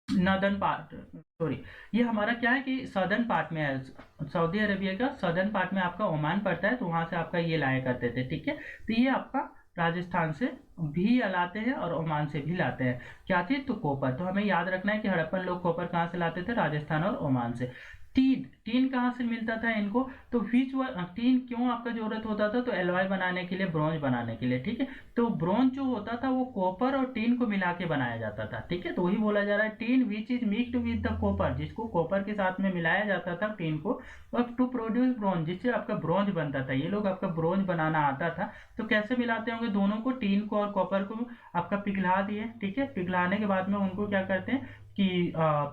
नॉर्दर्न पार्ट, सॉरी, ये हमारा क्या है कि सदर्न पार्ट में है, सऊदी अरेबिया का सदर्न पार्ट में आपका ओमान पड़ता है, तो वहां से आपका ये लाया करते थे, ठीक है। तो ये आपका राजस्थान से भी लाते हैं और ओमान से भी लाते हैं। क्या चीज, तो कॉपर। तो हमें याद रखना है कि हड़प्पन लोग कॉपर कहाँ से लाते थे, राजस्थान और ओमान से। टीन, टीन कहाँ से मिलता था इनको, तो टीन क्यों आपका जरूरत होता था, तो एलॉय बनाने के लिए, ब्रॉन्ज बनाने के लिए, ठीक है। तो ब्रॉन्ज जो होता था वो कॉपर और टीन को मिला के बनाया जाता था, ठीक है। तो वही बोला जा रहा है tin which is mixed with the copper, जिसको कॉपर के साथ में मिलाया जाता था टीन को, और टू प्रोड्यूस ब्रॉन्ज, जिससे आपका ब्रॉन्ज बनता था। ये लोग आपका ब्रॉन्ज बनाना आता था, तो कैसे मिलाते होंगे दोनों को, टीन को और कॉपर को आपका पिघला दिए, ठीक है। पिघलाने के बाद में उनको क्या करते हैं कि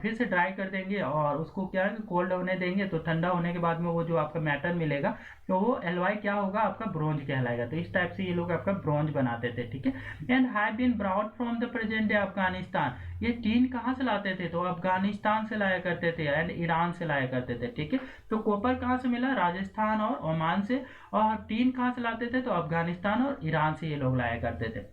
फिर से ड्राई कर देंगे और उसको क्या है कोल्ड होने देंगे, तो ठंडा होने के बाद में वो जो आपका मेटल मिलेगा तो वो एलवाई क्या होगा, आपका ब्रॉन्ज कहलाएगा। तो इस टाइप से ये लोग आपका ब्रॉन्ज बनाते थे, ठीक है। And have been brought from the present day Afghanistan. ये टीन कहाँ से लाते थे, तो अफगानिस्तान से लाया करते थे एंड ईरान से लाया करते थे, ठीक है। तो कॉपर कहाँ से मिला, राजस्थान और ओमान से, और टीन कहाँ से लाते थे, तो अफगानिस्तान और ईरान से ये लोग लाया करते थे।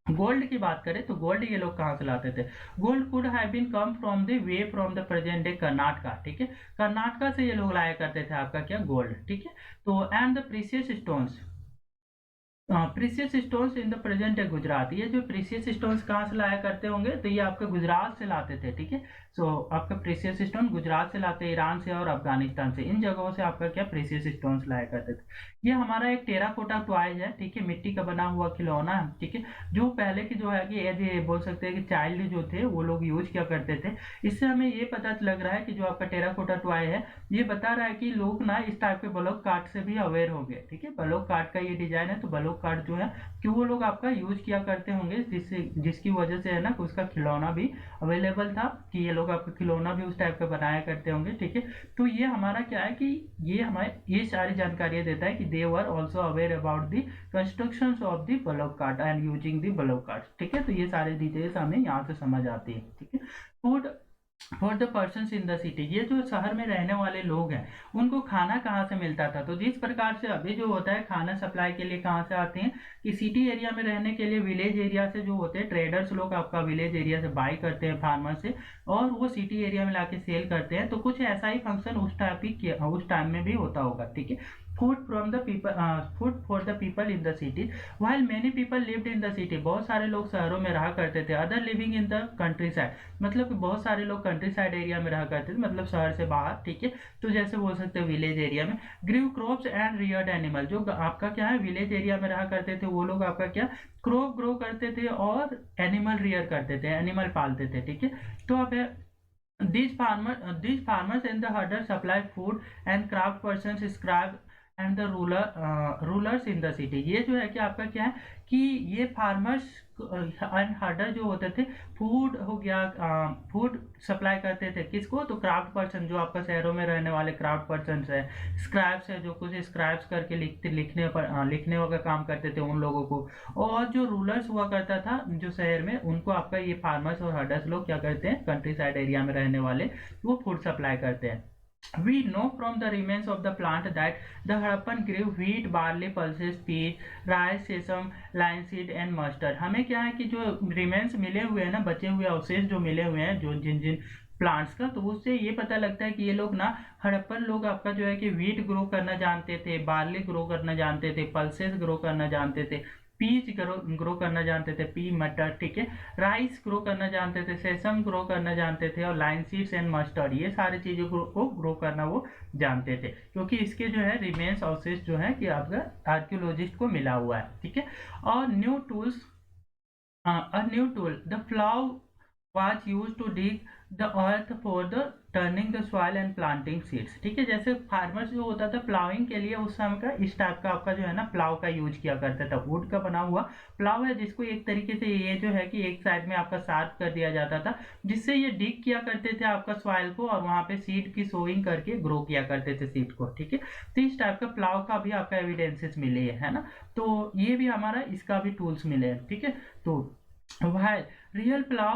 गोल्ड की बात करें तो गोल्ड ये लोग कहाँ से लाते थे, gold could have been come from the way from the present day Karnataka, ठीक है। कर्नाटका से ये लोग लाया करते थे आपका क्या, गोल्ड, ठीक है। तो and the precious stones, precious stones in the present day Gujarat, ये जो प्रीशियस स्टोन्स कहाँ से लाया करते होंगे, तो ये आपके गुजरात से लाते थे, ठीक है। सो आपका प्रीशियस स्टोन गुजरात से लाते, ईरान से और अफगानिस्तान से, इन जगहों से आपका क्या प्रीशियस स्टोन्स लाया करते थे। ये हमारा एक टेराकोटा टॉय है, ठीक है, मिट्टी का बना हुआ खिलौना है, ठीक है, जो पहले की जो है कि ये बोल सकते हैं कि चाइल्ड जो थे वो लोग यूज किया करते थे। इससे हमें ये पता लग रहा है कि जो आपका टेराकोटा टॉय है ये बता रहा है कि लोग ना इस टाइप के ब्लॉक कार्ड से भी अवेयर हो गए, ठीक है। ब्लॉक कार्ड का ये डिजाइन है, तो ब्लॉक कार्ड जो है कि वो लोग आपका यूज किया करते होंगे, जिसकी वजह से है ना उसका खिलौना भी अवेलेबल था, कि ये लोग आपका खिलौना भी उस टाइप का बनाया करते होंगे, ठीक है। तो ये हमारा क्या है कि ये हमारे ये सारी जानकारी देता है कि they were also aware about the construction of the block card and using the block card, ठीक है। तो ये सारे डिटेल्स हमें यहाँ से समझ आती है, ठीक है। Food for the person in the city, ये जो शहर में रहने वाले लोग हैं उनको खाना कहाँ से मिलता था, तो जिस प्रकार से अभी जो होता है खाना सप्लाई के लिए कहाँ से आते हैं कि सिटी एरिया में रहने के लिए विलेज एरिया से जो होते हैं ट्रेडर्स लोग आपका विलेज एरिया से बाई करते हैं फार्मर से, और वो सिटी एरिया में लाके सेल करते हैं। तो कुछ ऐसा ही फंक्शन उस टाइम में भी होता होगा, ठीक है। Food from the people, food for the people in the city, while many people lived in the city, बहुत सारे लोग शहरों में रहा करते थे। Other living in the country side, मतलब कि बहुत सारे लोग कंट्री साइड एरिया में रहा करते थे, मतलब शहर से बाहर, ठीक है। तो जैसे बोल सकते हो विलेज एरिया में grew crops and reared animal, जो आपका क्या है विलेज एरिया में रहा करते थे वो लोग आपका क्या क्रॉप ग्रो करते थे और एनिमल रियर करते थे, एनिमल पालते थे, ठीक है। तो अब these farmers and the herders supply food and craft persons scribe and the rulers in the city. ये जो है कि आपका क्या है कि ये फार्मर्स एंड हर्डर जो होते थे, फूड हो गया, फूड सप्लाई करते थे किसको, तो क्राफ्ट पर्सन, जो आपका शहरों में रहने वाले क्राफ्ट पर्सन है, स्क्राइब्स है, जो कुछ स्क्राइब्स करके लिखने का काम करते थे उन लोगों को, और जो रूलर्स हुआ करता था जो शहर में, उनको आपका ये फार्मर्स और हर्डर्स लोग क्या करते हैं, कंट्री साइड एरिया में रहने वाले, वो फूड सप्लाई करते हैं। We know from the remains of the plant that the Harappan grew wheat, barley, pulses, peas, rice, sesame, linseed and mustard। हमें क्या है कि जो रिमेन्स मिले हुए हैं ना, बचे हुए अवशेष जो मिले हुए हैं जो जिन जिन प्लांट्स का, तो उससे ये पता लगता है कि ये लोग ना, हड़प्पन लोग आपका जो है कि व्हीट ग्रो करना जानते थे, बार्ली ग्रो करना जानते थे, पल्सेस ग्रो करना जानते थे, पीच ग्रो करना जानते थे, पी मटर, ठीक है, राइस ग्रो करना जानते थे, सेसम ग्रो करना जानते थे, और लाइन सीड्स एंड मस्टर्ड, ये सारी चीजों को ग्रो करना वो जानते थे, क्योंकि इसके जो है रिमेन्स अवशेष जो है कि आपका आर्कियोलॉजिस्ट को मिला हुआ है, ठीक है। और new tools, a new tool, the plow was used to dig the earth for the turning the soil and planting seeds। ठीक है, जैसे फार्मर्स जो होता था प्लाविंग के लिए उस समय का इस टाइप का आपका जो है ना प्लाव का यूज किया करता था। वुड का बना हुआ प्लाव है, जिसको एक तरीके से ये जो है कि एक साइड में आपका शार्प कर दिया जाता था, जिससे ये डिग किया करते थे आपका सॉइल को, और वहां पे सीड की सोइंग करके ग्रो किया करते थे सीड को, ठीक है। तो इस टाइप का प्लाव का भी आपका एविडेंसेस मिले है ना, तो ये भी हमारा इसका भी टूल्स मिले हैं, ठीक है। तो while real plow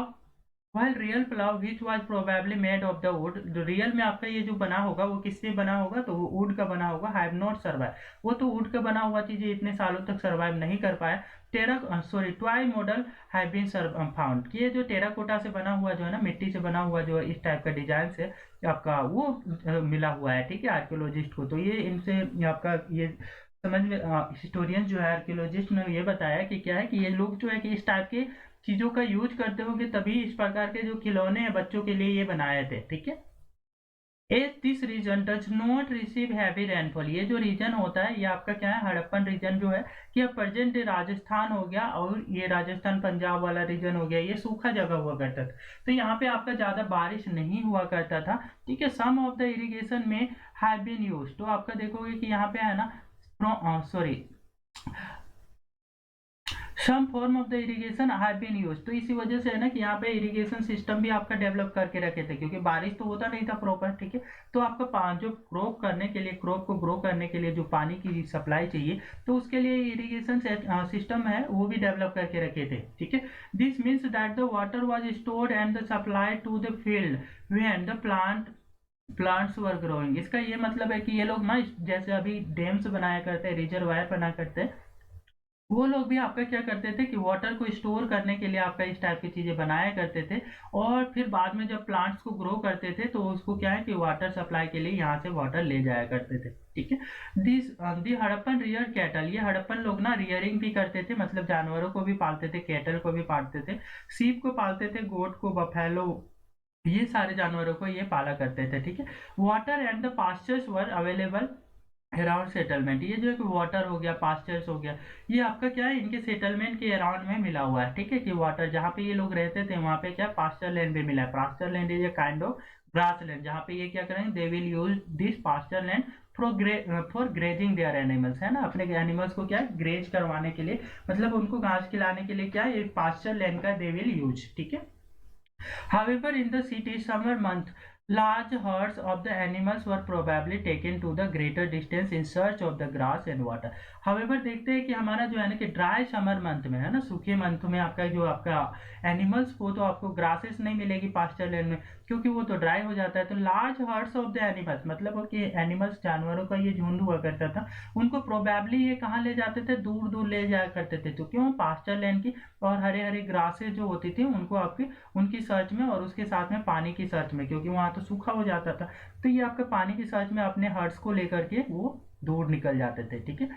while real plow which was probably made of the wood, जो रियल में आपका ये जो बना होगा वो किससे बना होगा, तो वो वुड का बना होगा, हैव नॉट सर्वाइव, वो तो वुड का बना हुआ चीजें इतने सालों तक सर्वाइव नहीं कर पाया। Toy model have been found, कि ये जो टेराकोटा से बना हुआ जो है ना, मिट्टी से बना हुआ जो इस टाइप का डिजाइन से आपका वो मिला हुआ है, ठीक है, आर्कियोलॉजिस्ट को। तो ये इनसे आपका ये समझ में, हिस्टोरियन जो है आर्कियोलॉजिस्ट ने ये बताया कि क्या है कि ये लोग जो है कि इस टाइप के चीजों का यूज करते होंगे, तभी इस प्रकार के जो खिलौने हैं बच्चों के लिए ये बनाए थे, ठीक है। This region does not receive heavy rainfall, ये जो रीजन होता है ये आपका क्या है, हड़प्पन रीजन जो है कि अब प्रेजेंट राजस्थान हो गया, और ये राजस्थान पंजाब वाला रीजन हो गया, ये सूखा जगह हुआ करता था, तो यहाँ पे आपका ज्यादा बारिश नहीं हुआ करता था, ठीक है। सम ऑफ द इरिगेशन में हैव बीन यूज, तो आपका देखोगे कि यहाँ पे है ना, some form of the irrigation have been use, तो इसी वजह से है ना कि यहाँ पे इरिगेशन सिस्टम भी आपका डेवलप करके रखे थे, क्योंकि बारिश तो होता नहीं था प्रॉपर, ठीक है। तो आपका जो क्रॉप करने के लिए, क्रॉप को ग्रो करने के लिए जो पानी की सप्लाई चाहिए, तो उसके लिए इरिगेशन सिस्टम है वो भी डेवलप करके रखे थे, ठीक है। This means that the water was stored and the supply to the field when the plants were growing. इसका ये मतलब है कि ये लोग ना, जैसे अभी डैम्स बनाया करते हैं, रिजर्वायर बना करते हैं, वो लोग भी आपका क्या करते थे कि वाटर को स्टोर करने के लिए आपका इस टाइप की चीजें बनाया करते थे, और फिर बाद में जब प्लांट्स को ग्रो करते थे तो उसको क्या है कि वाटर सप्लाई के लिए यहाँ से वाटर ले जाया करते थे, ठीक है। दी हड़प्पन रियर कैटल, ये हड़प्पन लोग ना रियरिंग भी करते थे, मतलब जानवरों को भी पालते थे, कैटल को भी पालते थे, सीप को पालते थे, गोट को, बफेलो, ये सारे जानवरों को ये पाला करते थे, ठीक है। Water and the pastures were available around settlement, ये जो है कि वाटर हो गया, पास्चर्स हो गया, ये आपका क्या है, इनके सेटलमेंट के अराउंड में मिला हुआ है, ठीक है, कि वाटर जहाँ पे ये लोग रहते थे वहाँ पे क्या पास्चर लैंड भी मिला है। Pasture land is a kind of grass land, जहाँ पे ये क्या करेंगे, they will use this pasture land for grazing their animals, है ना, अपने एनिमल्स को क्या है ग्रेज करवाने के लिए, मतलब उनको घास खिलाने के लिए क्या है, ये पास्चर लैंड का दे विल यूज, ठीक है। However, in the city summer month, large herds of the animals were probably taken to the greater distance in search of the grass and water। However, देखते हैं कि हमारा जो है ना कि ड्राई समर मंथ में, है ना, सूखे मंथ में आपका जो आपका एनिमल्स को, तो आपको ग्रासेस नहीं मिलेगी पास्चर लैंड में, क्योंकि वो तो ड्राई हो जाता है। तो large hertz of the animals, मतलब कि एनिमल्स, जानवरों का ये झुंड हुआ करता था, उनको प्रोबेबली ये कहाँ ले जाते थे, दूर दूर ले जाया करते थे, तो क्यों, पास्चर लैंड की और हरे हरे ग्रासेस जो होती थी उनको आपकी उनकी सर्च में, और उसके साथ में पानी की सर्च में, क्योंकि वहां तो सूखा हो जाता था, तो ये आपके पानी की सर्च में अपने हर्ड्स को लेकर के वो दूर निकल जाते थे, ठीक है।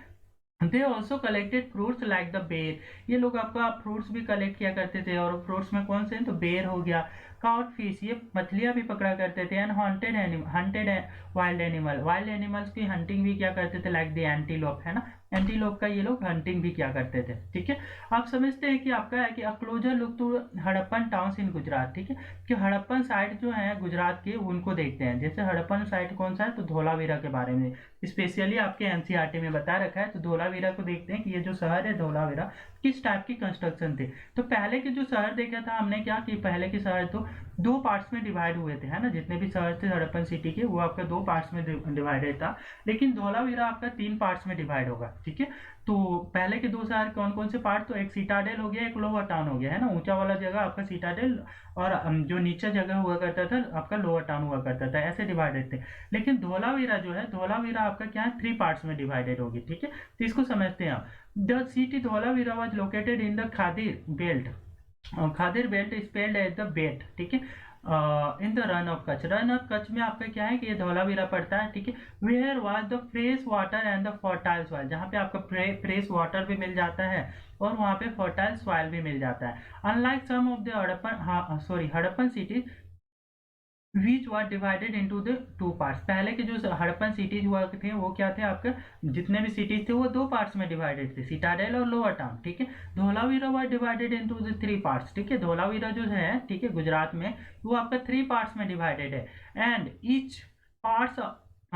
They also collected fruits like the बेर, ये लोग आपका फ्रूट्स भी कलेक्ट किया करते थे, और फ्रूट्स में कौन से हैं, तो बेर हो गया, काउट फिश, ये मछलियां भी पकड़ा करते थे। एंड हंटेड वाइल्ड एनिमल्स की हंटिंग भी क्या करते थे, लाइक द एंटीलोप, है ना, एंटीलोप का ये लोग हंटिंग भी क्या करते थे। ठीक है, आप समझते हैं कि आपका है कि a closer look to Harappan towns in Gujarat. ठीक है, कि हड़प्पन साइट जो है गुजरात के उनको देखते हैं। जैसे हड़प्पन साइट कौन सा है, तो धोलावीरा के बारे में स्पेशली आपके एनसीईआरटी में बता रखा है। तो धोलावीरा को देखते हैं कि ये जो शहर है धोलावीरा किस टाइप की कंस्ट्रक्शन थे। तो पहले के जो शहर देखा था हमने क्या कि पहले के शहर तो दो पार्ट्स में डिवाइड हुए थे, है ना, जितने भी शहर थे हड़प्पन सिटी के वो आपका दो पार्ट्स में डिवाइडेड था। लेकिन धोलावीरा आपका 3 पार्ट्स में डिवाइड होगा। ठीक है, तो पहले के दो शहर कौन कौन से पार्ट, तो एक सीटाडेल हो गया, एक लोअर टाउन हो गया, है ना, ऊंचा वाला जगह आपका सीटाडेल और जो नीचा जगह हुआ करता था आपका लोअर टाउन हुआ करता था, ऐसे डिवाइडेड थे। लेकिन धोलावीरा जो है, धोलावीरा आपका क्या है, 3 पार्ट्स में डिवाइडेड होगी। ठीक है, तो इसको समझते हैं आप। The city Dholavira was located in the Khadir belt, Khadir belt spelled as the Bet. ठीक है, in the Rann of Kutch, Rann of Kutch में आपका क्या है कि ये धौलावीरा पड़ता है। ठीक है, where was the fresh water and the fertile soil, जहाँ पे आपका फ्रेश वाटर भी मिल जाता है और वहाँ पे फर्टाइल सॉइल भी मिल जाता है। Unlike some of the Harappan city which were divided into the 2 parts, पहले के जो हड़प्पन सिटीज हुआ थे वो क्या थे, आपके जितने भी सिटीज थे वो 2 पार्ट्स में डिवाइडेड थे, सीटाडेल और लोअर टाउन। ठीक है, धोलावीरा वर डिवाइडेड इनटू द 3 पार्ट्स। ठीक है, धोलावीरा जो है, ठीक है, गुजरात में वो आपका 3 पार्ट्स में डिवाइडेड है। And each parts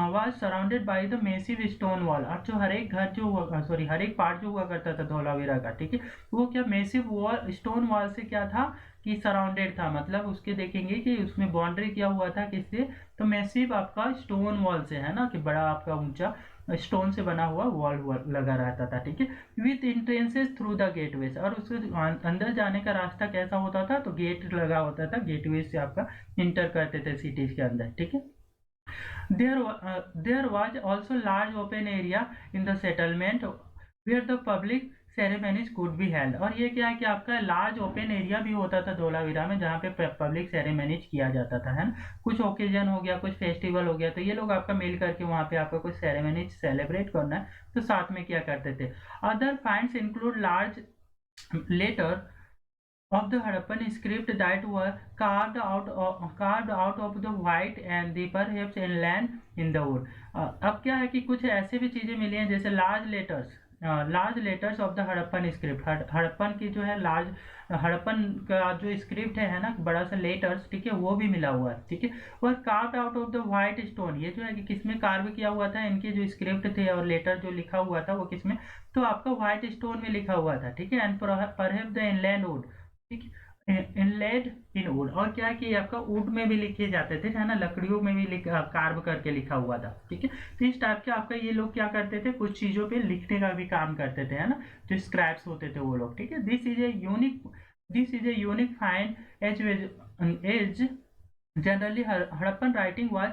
was surrounded by the massive stone wall, और जो हर एक घर जो हुआ हर एक पार्ट जो हुआ करता था धौलावीरा का, ठीक है, वो क्या मेसिव वॉल स्टोन वॉल से क्या था कि सराउंडेड था। मतलब उसके देखेंगे कि उसमें बाउंड्री किया हुआ था किससे, तो मैसिव आपका स्टोन वॉल से, है ना, कि बड़ा आपका ऊंचा स्टोन से बना हुआ वॉल लगा रहता था। ठीक है, विथ इंट्रेंसेस थ्रू द गेटवेज, और उसके अंदर जाने का रास्ता कैसा होता था, तो गेट लगा होता था, गेटवेज से आपका इंटर करते थे सिटीज के अंदर। ठीक है, there was also large open area in the settlement where the public ceremonies could be held, और ये क्या है कि आपका लार्ज ओपन एरिया भी होता था धोलावीरा में जहाँ पे पब्लिक सेरेमनीज किया जाता था, है ना, कुछ ओकेजन हो गया, कुछ फेस्टिवल हो गया, तो ये लोग आपका मिल करके वहाँ पे आपका कुछ सेरेमनीज सेलिब्रेट करना है तो साथ में क्या करते थे। Other finds include large letter of the Harappan script that were carved out of the white and the perhaps inland in the wood। अब क्या है कि कुछ ऐसे भी चीजें मिली हैं जैसे large letters of the Harappan script, Harappan की जो है लार्ज हड़प्पन का जो स्क्रिप्ट है ना, बड़ा सा लेटर्स, ठीक है, वो भी मिला हुआ है। ठीक है, और carved out of the white stone, ये जो है कि किसमें कार्व किया हुआ था, इनके जो स्क्रिप्ट थे और लेटर जो लिखा हुआ था वो किसमें, तो आपका व्हाइट स्टोन में लिखा हुआ था। ठीक है, and perhaps the inland would, ठीक है, इनलेड इन वुड, और क्या कि आपका वुड में भी लिखे जाते थे, है ना, लकड़ियों में भी कार्व करके लिखा हुआ था। ठीक है, तो इस टाइप के आपका ये लोग क्या करते थे, कुछ चीजों पे लिखने का भी काम करते थे, है ना, जो स्क्रैप्स होते थे वो लोग। ठीक है, this is a unique find as generally Harappan writing was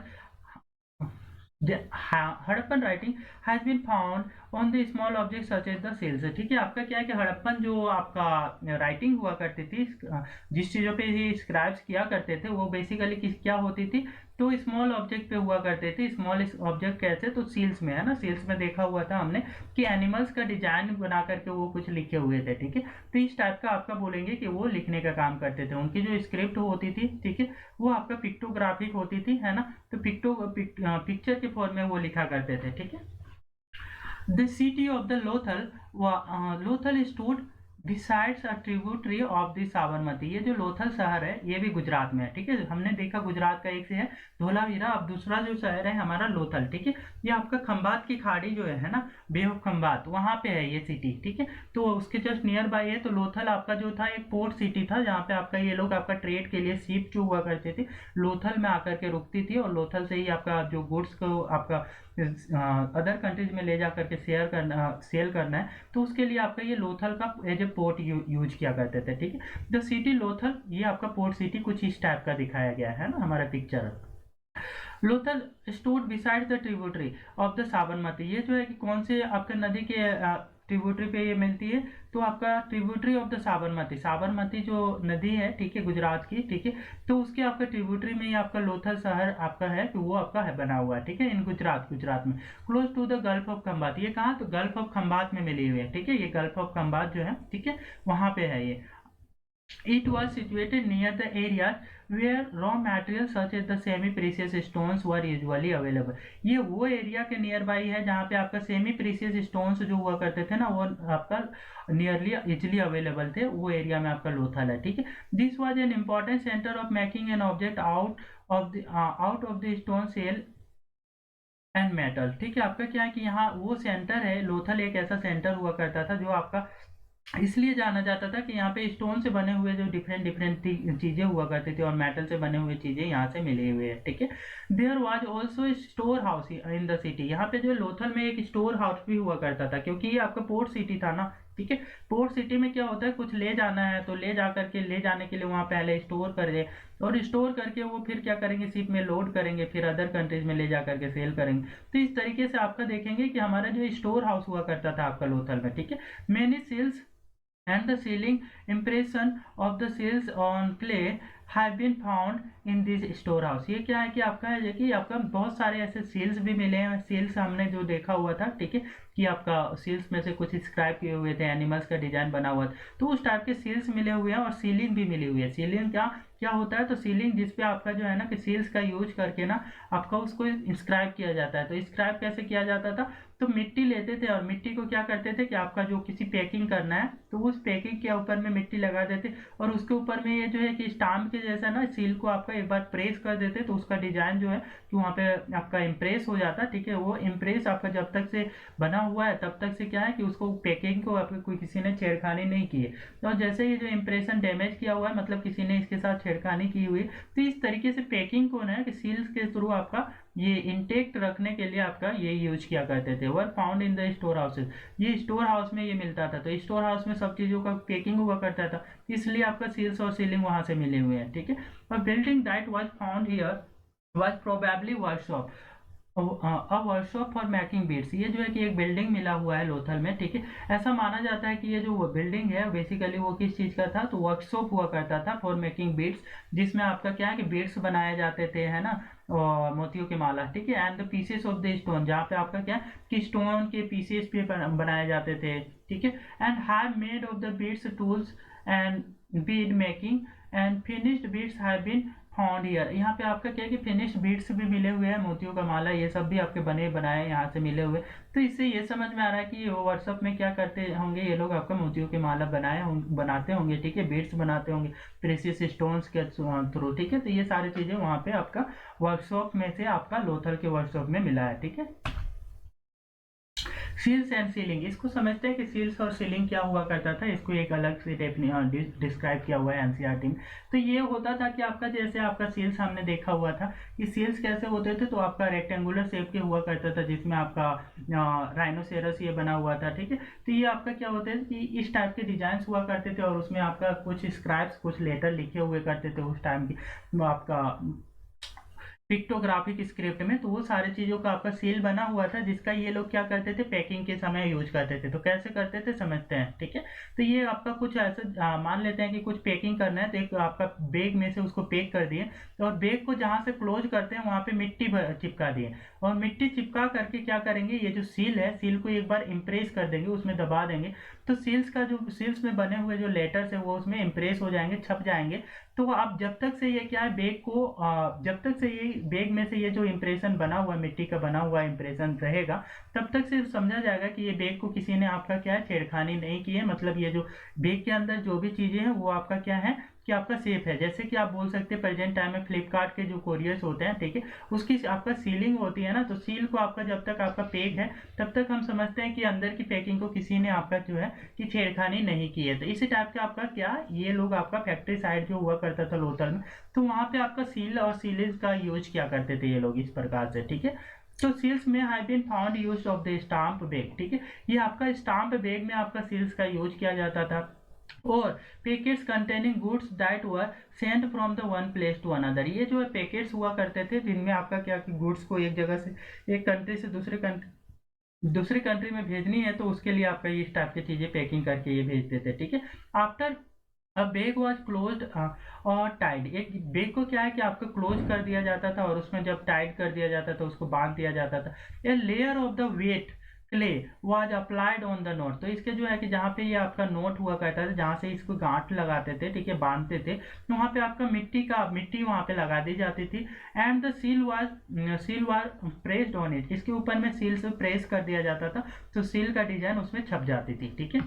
Harappan writing has been found on the small object such as the seals. ठीक है, आपका क्या है कि हड़प्पन जो आपका राइटिंग हुआ करती थी, जिस चीज़ों पे ये स्क्राइब्स किया करते थे वो बेसिकली क्या होती थी, तो स्मॉल ऑब्जेक्ट पे हुआ करते थे। स्मॉल ऑब्जेक्ट कैसे, तो सील्स में, है ना, सील्स में देखा हुआ था हमने कि एनिमल्स का डिजाइन बना करके वो कुछ लिखे हुए थे। ठीक है, तो इस टाइप का आपका बोलेंगे कि वो लिखने का काम करते थे। उनकी जो स्क्रिप्ट होती थी, ठीक है, वो आपका पिक्टोग्राफिक होती थी, है ना, तो पिक्चर के फॉर्म में वो लिखा करते थे। ठीक है, The city of the Lothal stood besides a tributary of the Sabarmati. ये जो लोथल शहर है ये भी गुजरात में है। ठीक है, हमने देखा गुजरात का एक से है धोलावीरा, अब दूसरा जो शहर है हमारा लोथल। ठीक है, ये आपका खंबात की खाड़ी जो है ना, बे ऑफ खंबात, वहाँ पे है ये सिटी। ठीक है, तो उसके जस्ट नियर बाय है। तो लोथल आपका जो था एक पोर्ट सिटी था जहाँ पे आपका ये लोग आपका ट्रेड के लिए शिप जो हुआ करते थे लोथल में आकर के रुकती थी, और लोथल से ही आपका जो गुड्स को आपका अदर कंट्रीज में ले जा करके सेल करना है, तो उसके लिए आपका ये लोथल का एज ए पोर्ट यूज किया करते थे। ठीक है, द सिटी लोथल, ये आपका पोर्ट सिटी कुछ इस टाइप का दिखाया गया है ना हमारा picture. Lothal stood beside the tributary of the Sabarmati, ये जो है कि कौन से आपके नदी के ट्रिब्यूटरी पे ये मिलती है, तो आपका tributary of the Sabarmati, Sabarmati जो नदी है, ठीक है, गुजरात की, ठीक है, तो उसके आपका ट्रिब्यूटरी में ही आपका लोथल शहर आपका है कि वो आपका है बना हुआ है। ठीक है, इन गुजरात में close to the gulf of Khambhat, ये कहाँ, तो गल्फ ऑफ खंबात में मिली हुई है। ठीक है, ये गल्फ ऑफ खंबात जो है, ठीक है, वहां पे है ये। It was situated near the areas where raw materials such as the semi precious stones were usually available. ये वो एरिया के नियर बाई है जहाँ पे आपका सेमी प्रीसियस स्टोन्स जो हुआ करते थे ना, वो आपका नियरली इजिली अवेलेबल थे, वो एरिया में आपका लोथल है। ठीक है, this was an important centre of making an object out of the stone shell and metal. ठीक है, आपका क्या है कि यहाँ वो सेंटर है, लोथल एक ऐसा सेंटर हुआ करता था जो आपका इसलिए जाना जाता था कि यहाँ पे स्टोन से बने हुए जो डिफरेंट डिफरेंट चीजें हुआ करती थी और मेटल से बने हुए चीजें यहाँ से मिली हुई है। ठीक है, there was also store house in the city. यहाँ पे जो लोथल में एक स्टोर हाउस भी हुआ करता था, क्योंकि ये आपका पोर्ट सिटी था ना। ठीक है, पोर्ट सिटी में क्या होता है, कुछ ले जाना है तो ले जा करके ले जाने के लिए वहाँ पहले स्टोर कर दे, और स्टोर करके वो फिर क्या करेंगे, शिप में लोड करेंगे, फिर अदर कंट्रीज में ले जा करके सेल करेंगे। तो इस तरीके से आपका देखेंगे कि हमारा जो स्टोर हाउस हुआ करता था आपका लोथल में। ठीक है, many seals and the sealing impression of the seals on clay have been found in this storehouse। ये क्या है कि आपका है कि आपका बहुत सारे ऐसे सील्स भी मिले हैं। सील्स हमने जो देखा हुआ था, ठीक है, कि आपका सील्स में से कुछ स्क्राइब किए हुए थे, एनिमल्स का डिजाइन बना हुआ था, तो उस टाइप के सील्स मिले हुए हैं। और सीलिंग भी मिली हुई है। सीलिंग क्या क्या होता है, तो सीलिंग जिसपे आपका जो है ना कि सील्स का यूज करके ना आपका उसको इंस्क्राइब किया जाता है। तो इंस्क्राइब कैसे किया जाता था, तो मिट्टी लेते थे और मिट्टी को क्या करते थे कि आपका जो किसी पैकिंग करना है तो उस पैकिंग के ऊपर में मिट्टी लगा देते, और उसके ऊपर में ये जो है कि स्टाम्प के जैसा ना सील को आपका एक बार प्रेस कर देते, तो उसका डिजाइन जो है कि वहाँ पे आपका इम्प्रेस हो जाता। ठीक है, वो इम्प्रेस आपका जब तक से बना हुआ है तब तक से क्या है कि उसको पैकिंग को आपके कोई किसी ने छेड़खानी नहीं की है। तो जैसे ये जो इम्प्रेशन डैमेज किया हुआ है, मतलब किसी ने इसके साथ छेड़खानी की हुई, तो इस तरीके से पैकिंग को ना कि सील्स के थ्रू आपका ये इंटेक्ट रखने के लिए आपका ये यूज किया करते थे। Were found in the store houses, ये स्टोर हाउस में ये मिलता था। तो स्टोर हाउस में सब चीज़ों का पैकिंग हुआ करता था, इसलिए आपका सील्स और सीलिंग वहां से मिले हुए हैं। ठीक है, और building that was found here was probably workshop, a workshop for making beads. ये जो है कि एक बिल्डिंग मिला हुआ है लोथल में। ठीक है, ऐसा माना जाता है कि ये जो बिल्डिंग है बेसिकली वो किस चीज़ का था, तो वर्कशॉप हुआ करता था फॉर मेकिंग बीड्स, जिसमें आपका क्या है कि बीड्स बनाए जाते थे, है ना, और मोतियों की माला। ठीक है, and the pieces of the stone, जहाँ पे आपका क्या है कि स्टोन के पीसेस पे बनाए जाते थे। ठीक है, and have made of the beads tools and bead making and finished beads have been found here. यहाँ पे आपका क्या है कि फिनिश्ड बीड्स भी मिले हुए हैं, मोतियों का माला, ये सब भी आपके बने बनाए यहाँ से मिले हुए। तो इससे ये समझ में आ रहा है कि वो व्हाट्सअप में क्या करते होंगे ये लोग, आपका मोतियों की माला बनाते होंगे। ठीक है, बीड्स बनाते होंगे प्रेसियस स्टोन्स के थ्रू। ठीक है, तो ये सारी चीजें वहाँ पे आपका वर्कशॉप में से आपका लोथल के वर्कशॉप में मिला है। ठीक है, सील्स एंड सीलिंग, इसको समझते हैं कि सील्स और सीलिंग क्या हुआ करता था। इसको एक अलग से डिस्क्राइब किया हुआ है एनसीईआरटी में। तो ये होता था कि आपका जैसे आपका सील्स हमने देखा हुआ था कि सील्स कैसे होते थे, तो आपका रेक्टेंगुलर शेप के हुआ करता था, जिसमें आपका राइनोसेरस ये बना हुआ था। ठीक है, तो ये आपका क्या होता है कि इस टाइप के डिजाइन हुआ करते थे, और उसमें आपका कुछ स्क्राइब्स, कुछ लेटर लिखे हुए करते थे उस टाइम की आपका पिक्टोग्राफिक स्क्रिप्ट में। तो वो सारी चीज़ों का आपका सील बना हुआ था, जिसका ये लोग क्या करते थे, पैकिंग के समय यूज करते थे। तो कैसे करते थे समझते हैं। ठीक है, तो ये आपका कुछ ऐसे मान लेते हैं कि कुछ पैकिंग करना है, तो एक आपका बैग में से उसको पैक कर दिए, तो और बैग को जहाँ से क्लोज करते हैं वहाँ पे मिट्टी चिपका दिए, और मिट्टी चिपका करके क्या करेंगे, ये जो सील है, सील को एक बार इम्प्रेस कर देंगे, उसमें दबा देंगे, तो सील्स का जो सील्स में बने हुए जो लेटर्स है वो उसमें इम्प्रेस हो जाएंगे, छप जाएंगे। तो आप जब तक से ये क्या है बैग को जब तक से ये बैग में से ये जो इम्प्रेशन बना हुआ मिट्टी का बना हुआ इम्प्रेशन रहेगा, तब तक से समझा जाएगा कि ये बैग को किसी ने आपका क्या है छेड़खानी नहीं की है। मतलब ये जो बैग के अंदर जो भी चीजें हैं वो आपका क्या है कि आपका सेफ है। जैसे कि आप बोल सकते हैं प्रेजेंट टाइम में फ्लिपकार्ट के जो कोरियर्स होते हैं, ठीक है, उसकी आपका सीलिंग होती है ना, तो सील को आपका जब तक आपका पैक है तब तक हम समझते हैं कि अंदर की पैकिंग को किसी ने आपका जो है कि छेड़खानी नहीं की है। तो इसी टाइप का आपका क्या ये लोग आपका फैक्ट्री साइड जो हुआ करता था लोथल में, तो वहां पे आपका सील और सीलेज का यूज किया करते थे ये लोग इस प्रकार से। ठीक है, तो सील्स में have been found use of the stamp bag. ठीक है, ये आपका स्टाम्प बैग में आपका सील्स का यूज किया जाता था, और packets containing goods that were sent from the one place to another. ये जो है पैकेट्स हुआ करते थे जिनमें आपका क्या कि गुड्स को एक जगह से एक कंट्री से दूसरी कंट्री में भेजनी है, तो उसके लिए आपका ये इस टाइप की चीजें पैकिंग करके ये भेजते थे। ठीक है, after a bag was close और टाइड, एक बैग को क्या है कि आपको क्लोज कर दिया जाता था, और उसमें जब टाइट कर दिया जाता था उसको बांध दिया जाता था। A layer of the wait clay was applied on the note. तो इसके जो है कि जहाँ पे ये आपका नोट हुआ करता था, जहाँ से इसको गांठ लगाते थे, ठीक है, बांधते थे, तो वहाँ पे आपका मिट्टी वहाँ पे लगा दी जाती थी। And the seal was pressed on it, इसके ऊपर में सील से प्रेस कर दिया जाता था, तो सील का डिजाइन उसमें छप जाती थी, ठीक है।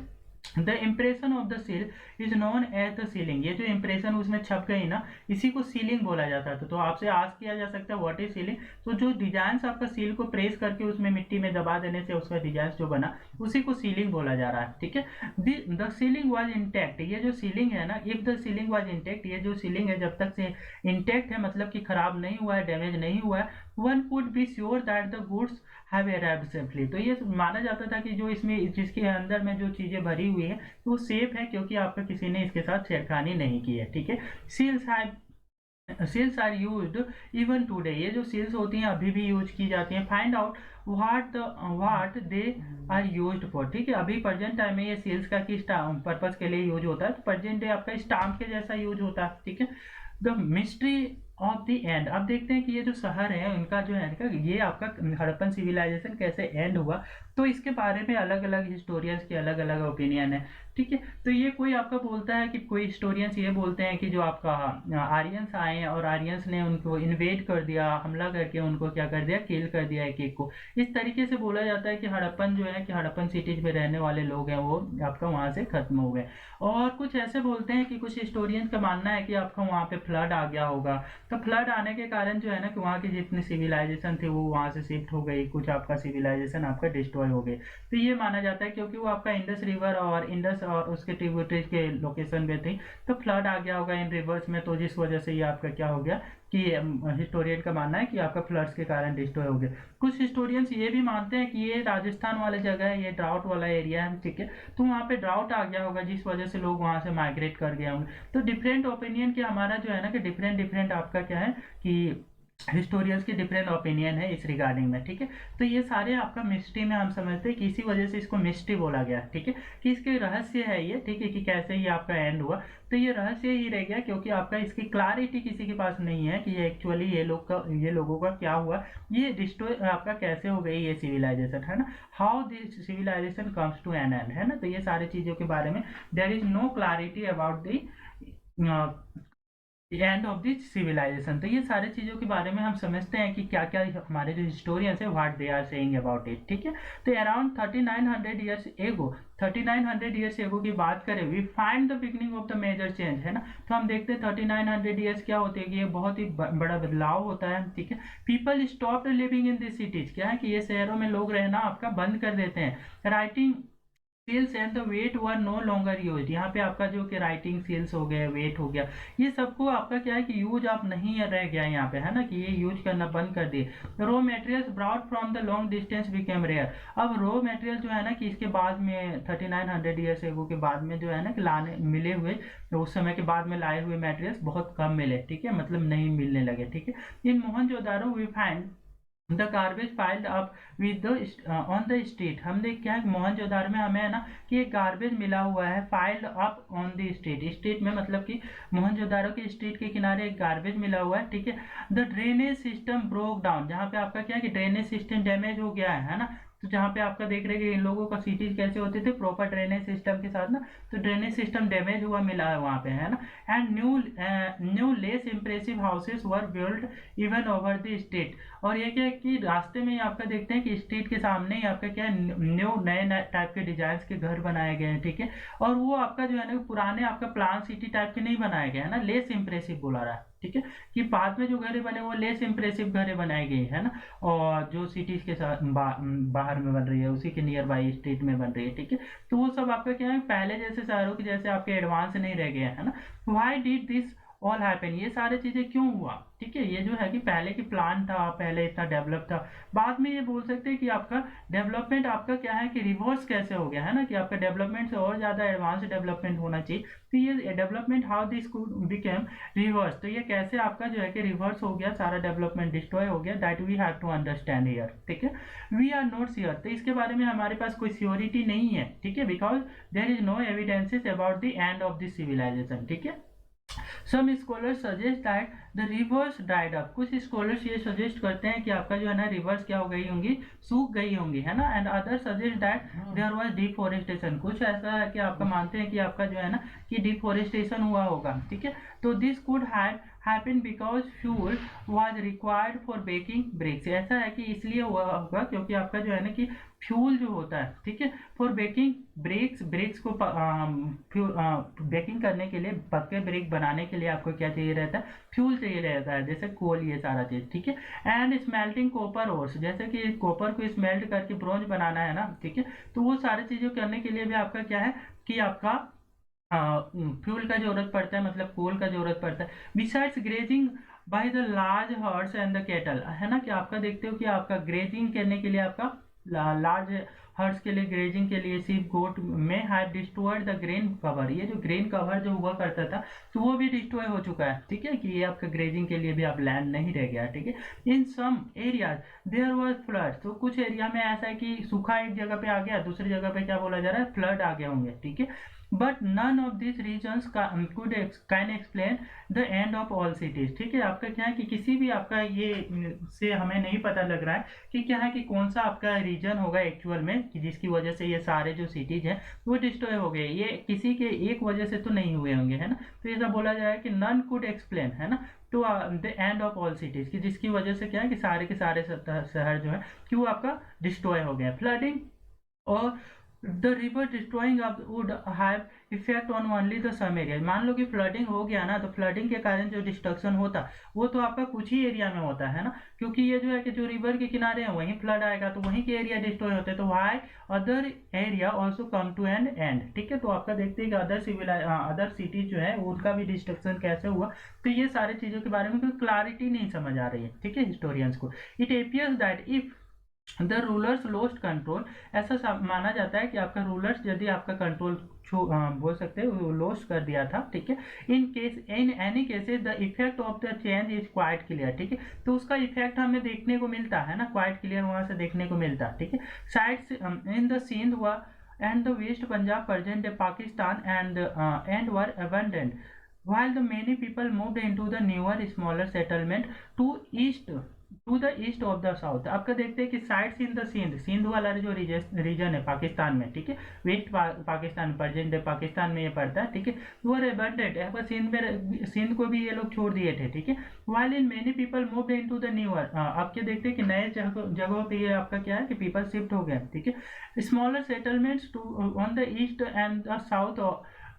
The impression of the seal is known as the sealing, ये जो इम्प्रेशन उसमें छप गई ना, इसी को सीलिंग बोला जाता था। तो आपसे आज किया जा सकता है व्हाट इज सीलिंग, तो जो डिजाइन आपका सील को प्रेस करके उसमें मिट्टी में दबा देने से उसका डिजाइन जो बना, उसी को सीलिंग बोला जा रहा है, ठीक है। द सीलिंग वाज इंटैक्ट, ये जो सीलिंग है ना, if the ceiling was intact, ये जो सीलिंग है जब तक से इंटैक्ट है, मतलब कि खराब नहीं हुआ है, डैमेज नहीं हुआ है, one could be sure that the goods have arrived safely. तो ये माना जाता था कि जो इसमें जिसके अंदर में जो चीजें भरी हुई है तो वो सेफ है, क्योंकि आपका किसी ने इसके साथ छेड़खानी नहीं की है, ठीक है। Seals are used even today, ये जो सील्स होती हैं अभी भी यूज की जाती हैं। Find out what they are used for, ठीक है। अभी प्रेजेंट टाइम में ये सील्स का किस पर्पज के लिए यूज होता है, तो प्रेजेंट डे आपका स्टाम्प के जैसा यूज होता है, ठीक है। The mystery of the end, अब देखते हैं कि ये जो शहर है उनका जो है ये आपका हड़प्पन सिविलाइजेशन कैसे एंड हुआ, तो इसके बारे में अलग अलग हिस्टोरियंस के अलग अलग ओपिनियन है, ठीक है। तो ये कोई आपका बोलता है कि कोई हिस्टोरियंस ये बोलते हैं कि जो आपका आर्यंस आए हैं और आर्यंस ने उनको इन्वेड कर दिया, हमला करके उनको क्या कर दिया, किल कर दिया एक एक को। इस तरीके से बोला जाता है कि हड़प्पन जो है कि हड़प्पन सिटीज में रहने वाले लोग हैं वो आपका वहां से खत्म हो गए। और कुछ ऐसे बोलते हैं कि कुछ हिस्टोरियंस का मानना है कि आपका वहां पे फ्लड आ गया होगा, तो फ्लड आने के कारण जो है ना कि वहाँ की जितनी सिविलाइजेशन थी वो वहाँ से शिफ्ट हो गई, कुछ आपका सिविलाइजेशन आपका डिस्ट्रॉय हो गई। तो ये माना जाता है क्योंकि वो आपका इंडस रिवर और इंडस और उसके ट्रिब्यूटरीज के लोकेशन पे थी, तो फ्लड आ गया होगा इन रिवर्स में, तो जिस वजह से ये आपका क्या हो गया कि हिस्टोरियन का मानना है कि आपका फ्लड्स के कारण डिस्ट्रॉय हो गया। कुछ हिस्टोरियंस ये भी मानते हैं कि ये राजस्थान वाले जगह है, ये ड्राउट वाला एरिया है, ठीक है, तो वहाँ पे ड्राउट आ गया होगा जिस वजह से लोग वहाँ से माइग्रेट कर गए होंगे। तो डिफरेंट ओपिनियन की हमारा जो है ना कि डिफरेंट डिफरेंट आपका क्या है कि हिस्टोरियंस की डिफरेंट ओपिनियन है इस रिगार्डिंग में, ठीक है। तो ये सारे आपका मिस्ट्री में हम समझते हैं कि इसी वजह से इसको मिस्ट्री बोला गया, ठीक है, कि इसके रहस्य है ये, ठीक है, कि कैसे ये आपका एंड हुआ। तो ये रहस्य ही रह गया क्योंकि आपका इसकी क्लैरिटी किसी के पास नहीं है कि ये एक्चुअली ये लोगों का क्या हुआ, ये डिस्ट्रॉय आपका कैसे हो गई ये सिविलाइजेशन, है ना, how this civilisation comes to an end, है ना। तो ये सारी चीजों के बारे में there is no clarity about the end of the civilisation. तो ये सारी चीजों के बारे में हम समझते हैं कि क्या क्या हमारे जो हिस्टोरियंस है what they are saying about it, ठीक है। तो around 3900 years ago, 3900 years ago की बात करें, we find the beginning of the major change, है ना। तो हम देखते हैं 3900 ईयर्स क्या होते हैं कि ये बहुत ही बड़ा बदलाव होता है, ठीक है। People stop living in this cities, क्या है कि ये शहरों में लोग रहना आपका बंद कर देते हैं। Writing seals and the weight were no longer use, यहाँ पे आपका जो कि राइटिंग सील्स हो गए, वेट हो गया, ये सबको आपका क्या है कि यूज आप नहीं रह गया यहाँ पे, है ना, कि ये यूज करना बंद कर दिए। Raw materials brought from the long distance became rare, अब रॉ मटेरियल जो है ना कि इसके बाद में 3900 ईयर्स एगो के बाद में जो है ना कि लाने मिले हुए, उस समय के बाद में लाए हुए मटेरियल्स बहुत कम मिले, ठीक है, मतलब नहीं मिलने लगे, ठीक है। In Mohenjodaro we find the garbage piled up with the on the street, हम देख क्या है मोहनजोदारो में हमें है ना कि एक गार्बेज मिला हुआ है piled up on the street, street में मतलब कि मोहनजोदारो की स्ट्रीट के किनारे एक गार्बेज मिला हुआ है, ठीक है। The drainage system broke down, जहाँ पे आपका क्या है कि ड्रेनेज सिस्टम डैमेज हो गया है ना, तो जहाँ पे आपका देख रहे हैं कि इन लोगों का सिटीज कैसे होते थे प्रॉपर ड्रेनेज सिस्टम के साथ ना, तो ड्रेनेज सिस्टम डैमेज हुआ मिला है वहाँ पे, है ना। And new less impressive houses were build even over the street, और ये क्या है कि रास्ते में ही आपका देखते हैं कि स्ट्रीट के सामने ही आपका क्या है न्यू नए टाइप के डिजाइन के घर बनाए गए हैं, ठीक है। और वो आपका जो है ना पुराने आपका प्लान सिटी टाइप के नहीं बनाए गए, है ना, लेस इंप्रेसिव बोला रहा है, ठीक है, कि बाद में जो घरें बने वो लेस इंप्रेसिव घरें बनाई गई, है ना, और जो सिटीज के साथ बाहर में बन रही है उसी के नियर बाई स्ट्रीट में बन रही है, ठीक है। तो वो सब आपका क्या है पहले जैसे शहरों के जैसे आपके एडवांस नहीं रह गए, है ना। Why did this all happen, ये सारे चीजें क्यों हुआ, ठीक है। ये जो है कि पहले की प्लान था, पहले इतना डेवलप था, बाद में ये बोल सकते हैं कि आपका डेवलपमेंट आपका क्या है कि रिवर्स कैसे हो गया, है ना, कि आपका डेवलपमेंट से और ज्यादा एडवांस डेवलपमेंट होना चाहिए। तो ये development how this could became reverse, तो ये कैसे आपका जो है कि रिवर्स हो गया, सारा डेवलपमेंट डिस्ट्रॉय हो गया, that we have to understand here, ठीक है। वी आर नॉट श्योर, तो इसके बारे में हमारे पास कोई श्योरिटी नहीं है, ठीक है, because there is no evidences about the end of this civilization, ठीक है। Some scholar suggest that the rivers dried up, कुछ स्कॉलर्स ये सजेस्ट करते हैं कि आपका जो है ना रिवर्स क्या हो गई होंगी, सूख गई होंगी, है ना। And other suggest that there was deforestation, कुछ ऐसा है कि आपका मानते हैं कि आपका जो है ना कि डिफॉरेस्टेशन हुआ होगा, ठीक है। तो this could have happen because fuel was required for baking bricks, ऐसा है कि इसलिए हुआ होगा क्योंकि आपका जो है ना कि फ्यूल जो होता है, ठीक है, फॉर बेकिंग ब्रिक्स, ब्रिक्स को बेकिंग करने के लिए, पक्के ब्रिक बनाने के लिए आपको क्या चाहिए रहता है, फ्यूल चाहिए रहता है, जैसे कोल, ये सारा चीज, ठीक है। एंड स्मेल्टिंग कॉपर ओर्स, जैसे कि कॉपर को स्मेल्ट करके ब्रोंज बनाना है ना, ठीक है, तो वो सारी चीजें करने के लिए भी आपका क्या है कि आपका फ्यूल का जरूरत पड़ता है, मतलब कोल का जरूरत पड़ता है। Besides grazing by the large hertz and the cattle, है ना, कि आपका देखते हो कि आपका ग्रेजिंग करने के लिए आपका लार्ज हर्ड्स के लिए, ग्रेजिंग के लिए सीप गोट में have destroyed the grain cover, ये जो ग्रेन कवर जो हुआ करता था तो वो भी डिस्ट्रॉय हो चुका है, ठीक है, कि ये आपका ग्रेजिंग के लिए भी आप लैंड नहीं रह गया, ठीक है। In some areas there was flood, तो कुछ एरिया में ऐसा है कि सूखा एक जगह पे आ गया, दूसरी जगह पे क्या बोला जा रहा है, फ्लड आ गए होंगे, ठीक है। But none of this reasons could can explain the end of all cities, ठीक है। आपका क्या है कि किसी भी आपका ये से हमें नहीं पता लग रहा है कि क्या है कि कौन सा आपका रीजन होगा एक्चुअल में कि जिसकी वजह से ये सारे जो सिटीज हैं वो डिस्ट्रॉय हो गए, ये किसी के एक वजह से तो नहीं हुए होंगे, है ना। तो ऐसा बोला जा रहा है कि नन कुड एक्सप्लेन, है ना, तो the end of all cities, कि जिसकी वजह से क्या है कि सारे के सारे शहर जो है कि वो आपका डिस्ट्रॉय हो गया। फ्लडिंग और the river destroying up would have effect on only the some area, मान लो कि फ्लडिंग हो गया ना, तो फ्लडिंग के कारण जो डिस्ट्रक्शन होता वो तो आपका कुछ ही एरिया में होता है ना, क्योंकि ये जो है कि जो रिवर के किनारे हैं वहीं फ्लड आएगा तो वहीं के एरिया डिस्ट्रॉय होते हैं, तो why other area also come to an end, ठीक है। तो आपका देखते हैं कि अदर सिटीज जो है उनका भी डिस्ट्रक्शन कैसे हुआ, तो ये सारी चीजों के बारे में कोई क्लैरिटी नहीं समझ आ रही है, ठीक है, हिस्टोरियंस को। It appears that if the rulers lost control, ऐसा माना जाता है कि आपका रूलर्स यदि आपका कंट्रोल बोल सकते हैं लॉस्ट कर दिया था, ठीक है। In any cases the effect of the change is quite clear, ठीक है, तो उसका इफेक्ट हमें देखने को मिलता है ना, क्वाइट क्लियर वहां से देखने को मिलता है, ठीक है। साइड्स इन द सिंध हुआ and the West Punjab, present day Pakistan, and were abandoned, while the many people moved into the newer smaller settlement to the east of the south. आपका देखते हैं कि sides in the Sindh, Sindh वाला जो region है पाकिस्तान में, ठीक है, west Pakistan, present day Pakistan में ये पड़ता है, ठीक है, वो अबंडेंट है, पर सिंध को भी ये लोग छोड़ दिए थे, ठीक है। While in many people moved into the newer, आप क्या देखते हैं कि नए जगहों पे ये आपका क्या है कि पीपल शिफ्ट हो गए, ठीक है। Smaller settlements to on the east and the south,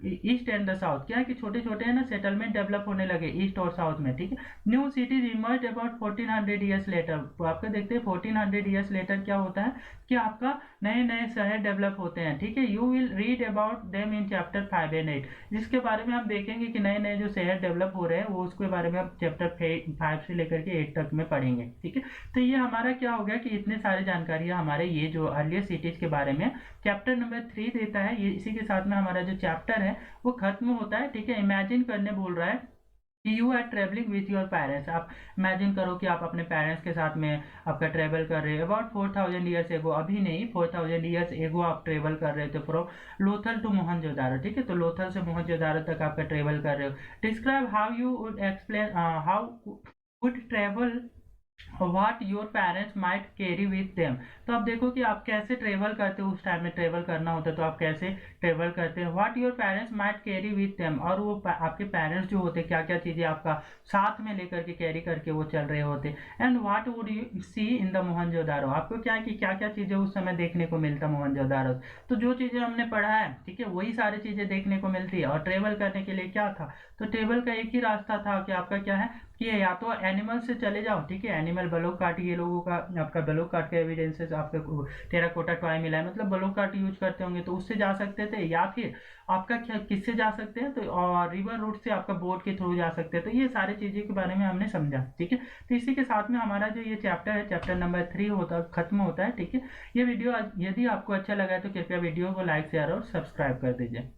east and the south, क्या है कि छोटे छोटे है ना सेटलमेंट डेवलप होने लगे ईस्ट और साउथ में, ठीक है। New cities emerge about 1400 years later, तो आपका देखते हैं 1400 ईयर्स लेटर क्या होता है कि आपका नए नए शहर डेवलप होते हैं, ठीक है। You will read about them in chapter 5 and 8, जिसके बारे में आप देखेंगे कि नए नए जो शहर डेवलप हो रहे हैं वो उसके बारे में आप चैप्टर 5 से लेकर के 8 तक में पढ़ेंगे, ठीक है। तो ये हमारा क्या हो गया कि इतने सारे जानकारियां हमारे ये जो अर्लियर सिटीज के बारे में चैप्टर नंबर 3 देता है, ये इसी के साथ में हमारा जो चैप्टर है वो खत्म होता है, ठीक है। इमेजिन करने बोल रहा है कि you are travelling with your parents, आप इमेजिन करो कि आप अपने पेरेंट्स के साथ में आपका ट्रेवल कर रहे हैं अबाउट 4000 ईयर्स एगो, अभी नहीं 4000 ईयर्स एगो आप ट्रेवल कर रहे थे फ्रॉम लोथल टू मोहनजोदारो, ठीक है, तो लोथल से मोहनजोदारो तक आपका ट्रेवल कर रहे हो। Describe how you would explain how would travel what your parents might carry with them, तो आप देखो कि आप कैसे ट्रेवल करते हो, उस टाइम में ट्रेवल करना होता है तो आप कैसे ट्रेवल करते हैं। What your parents might carry with them, और वो आपके पेरेंट्स जो होते क्या क्या चीजें आपका साथ में लेकर के कैरी करके वो चल रहे होते। And what would you see in the Mohenjodaro, आपको क्या है कि क्या क्या चीजें उस समय देखने को मिलता मोहनजोदारो, तो जो चीजें हमने पढ़ा है, ठीक है, वही सारी चीजें देखने को मिलती है। और ट्रेवल करने के लिए क्या था, तो ट्रेवल का एक ही रास्ता था कि आपका क्या है कि या तो एनिमल से चले जाओ, ठीक है, एनिमल बलोक काट, ये लोगों का आपका बलोक काट के एविडेंसेस आपको टेराकोटा टॉय मिला है, मतलब बलोक काट यूज करते होंगे तो उससे जा सकते थे, या फिर आपका क्या किससे जा सकते हैं, तो और रिवर रूट से आपका बोट के थ्रू जा सकते हैं। तो ये सारी चीजें के बारे में हमने समझा, ठीक है। तो इसी के साथ में हमारा जो ये चैप्टर है चैप्टर नंबर 3 होता खत्म होता है, ठीक है। ये वीडियो यदि आपको अच्छा लगा है तो कृपया वीडियो को लाइक शेयर और सब्सक्राइब कर दीजिए।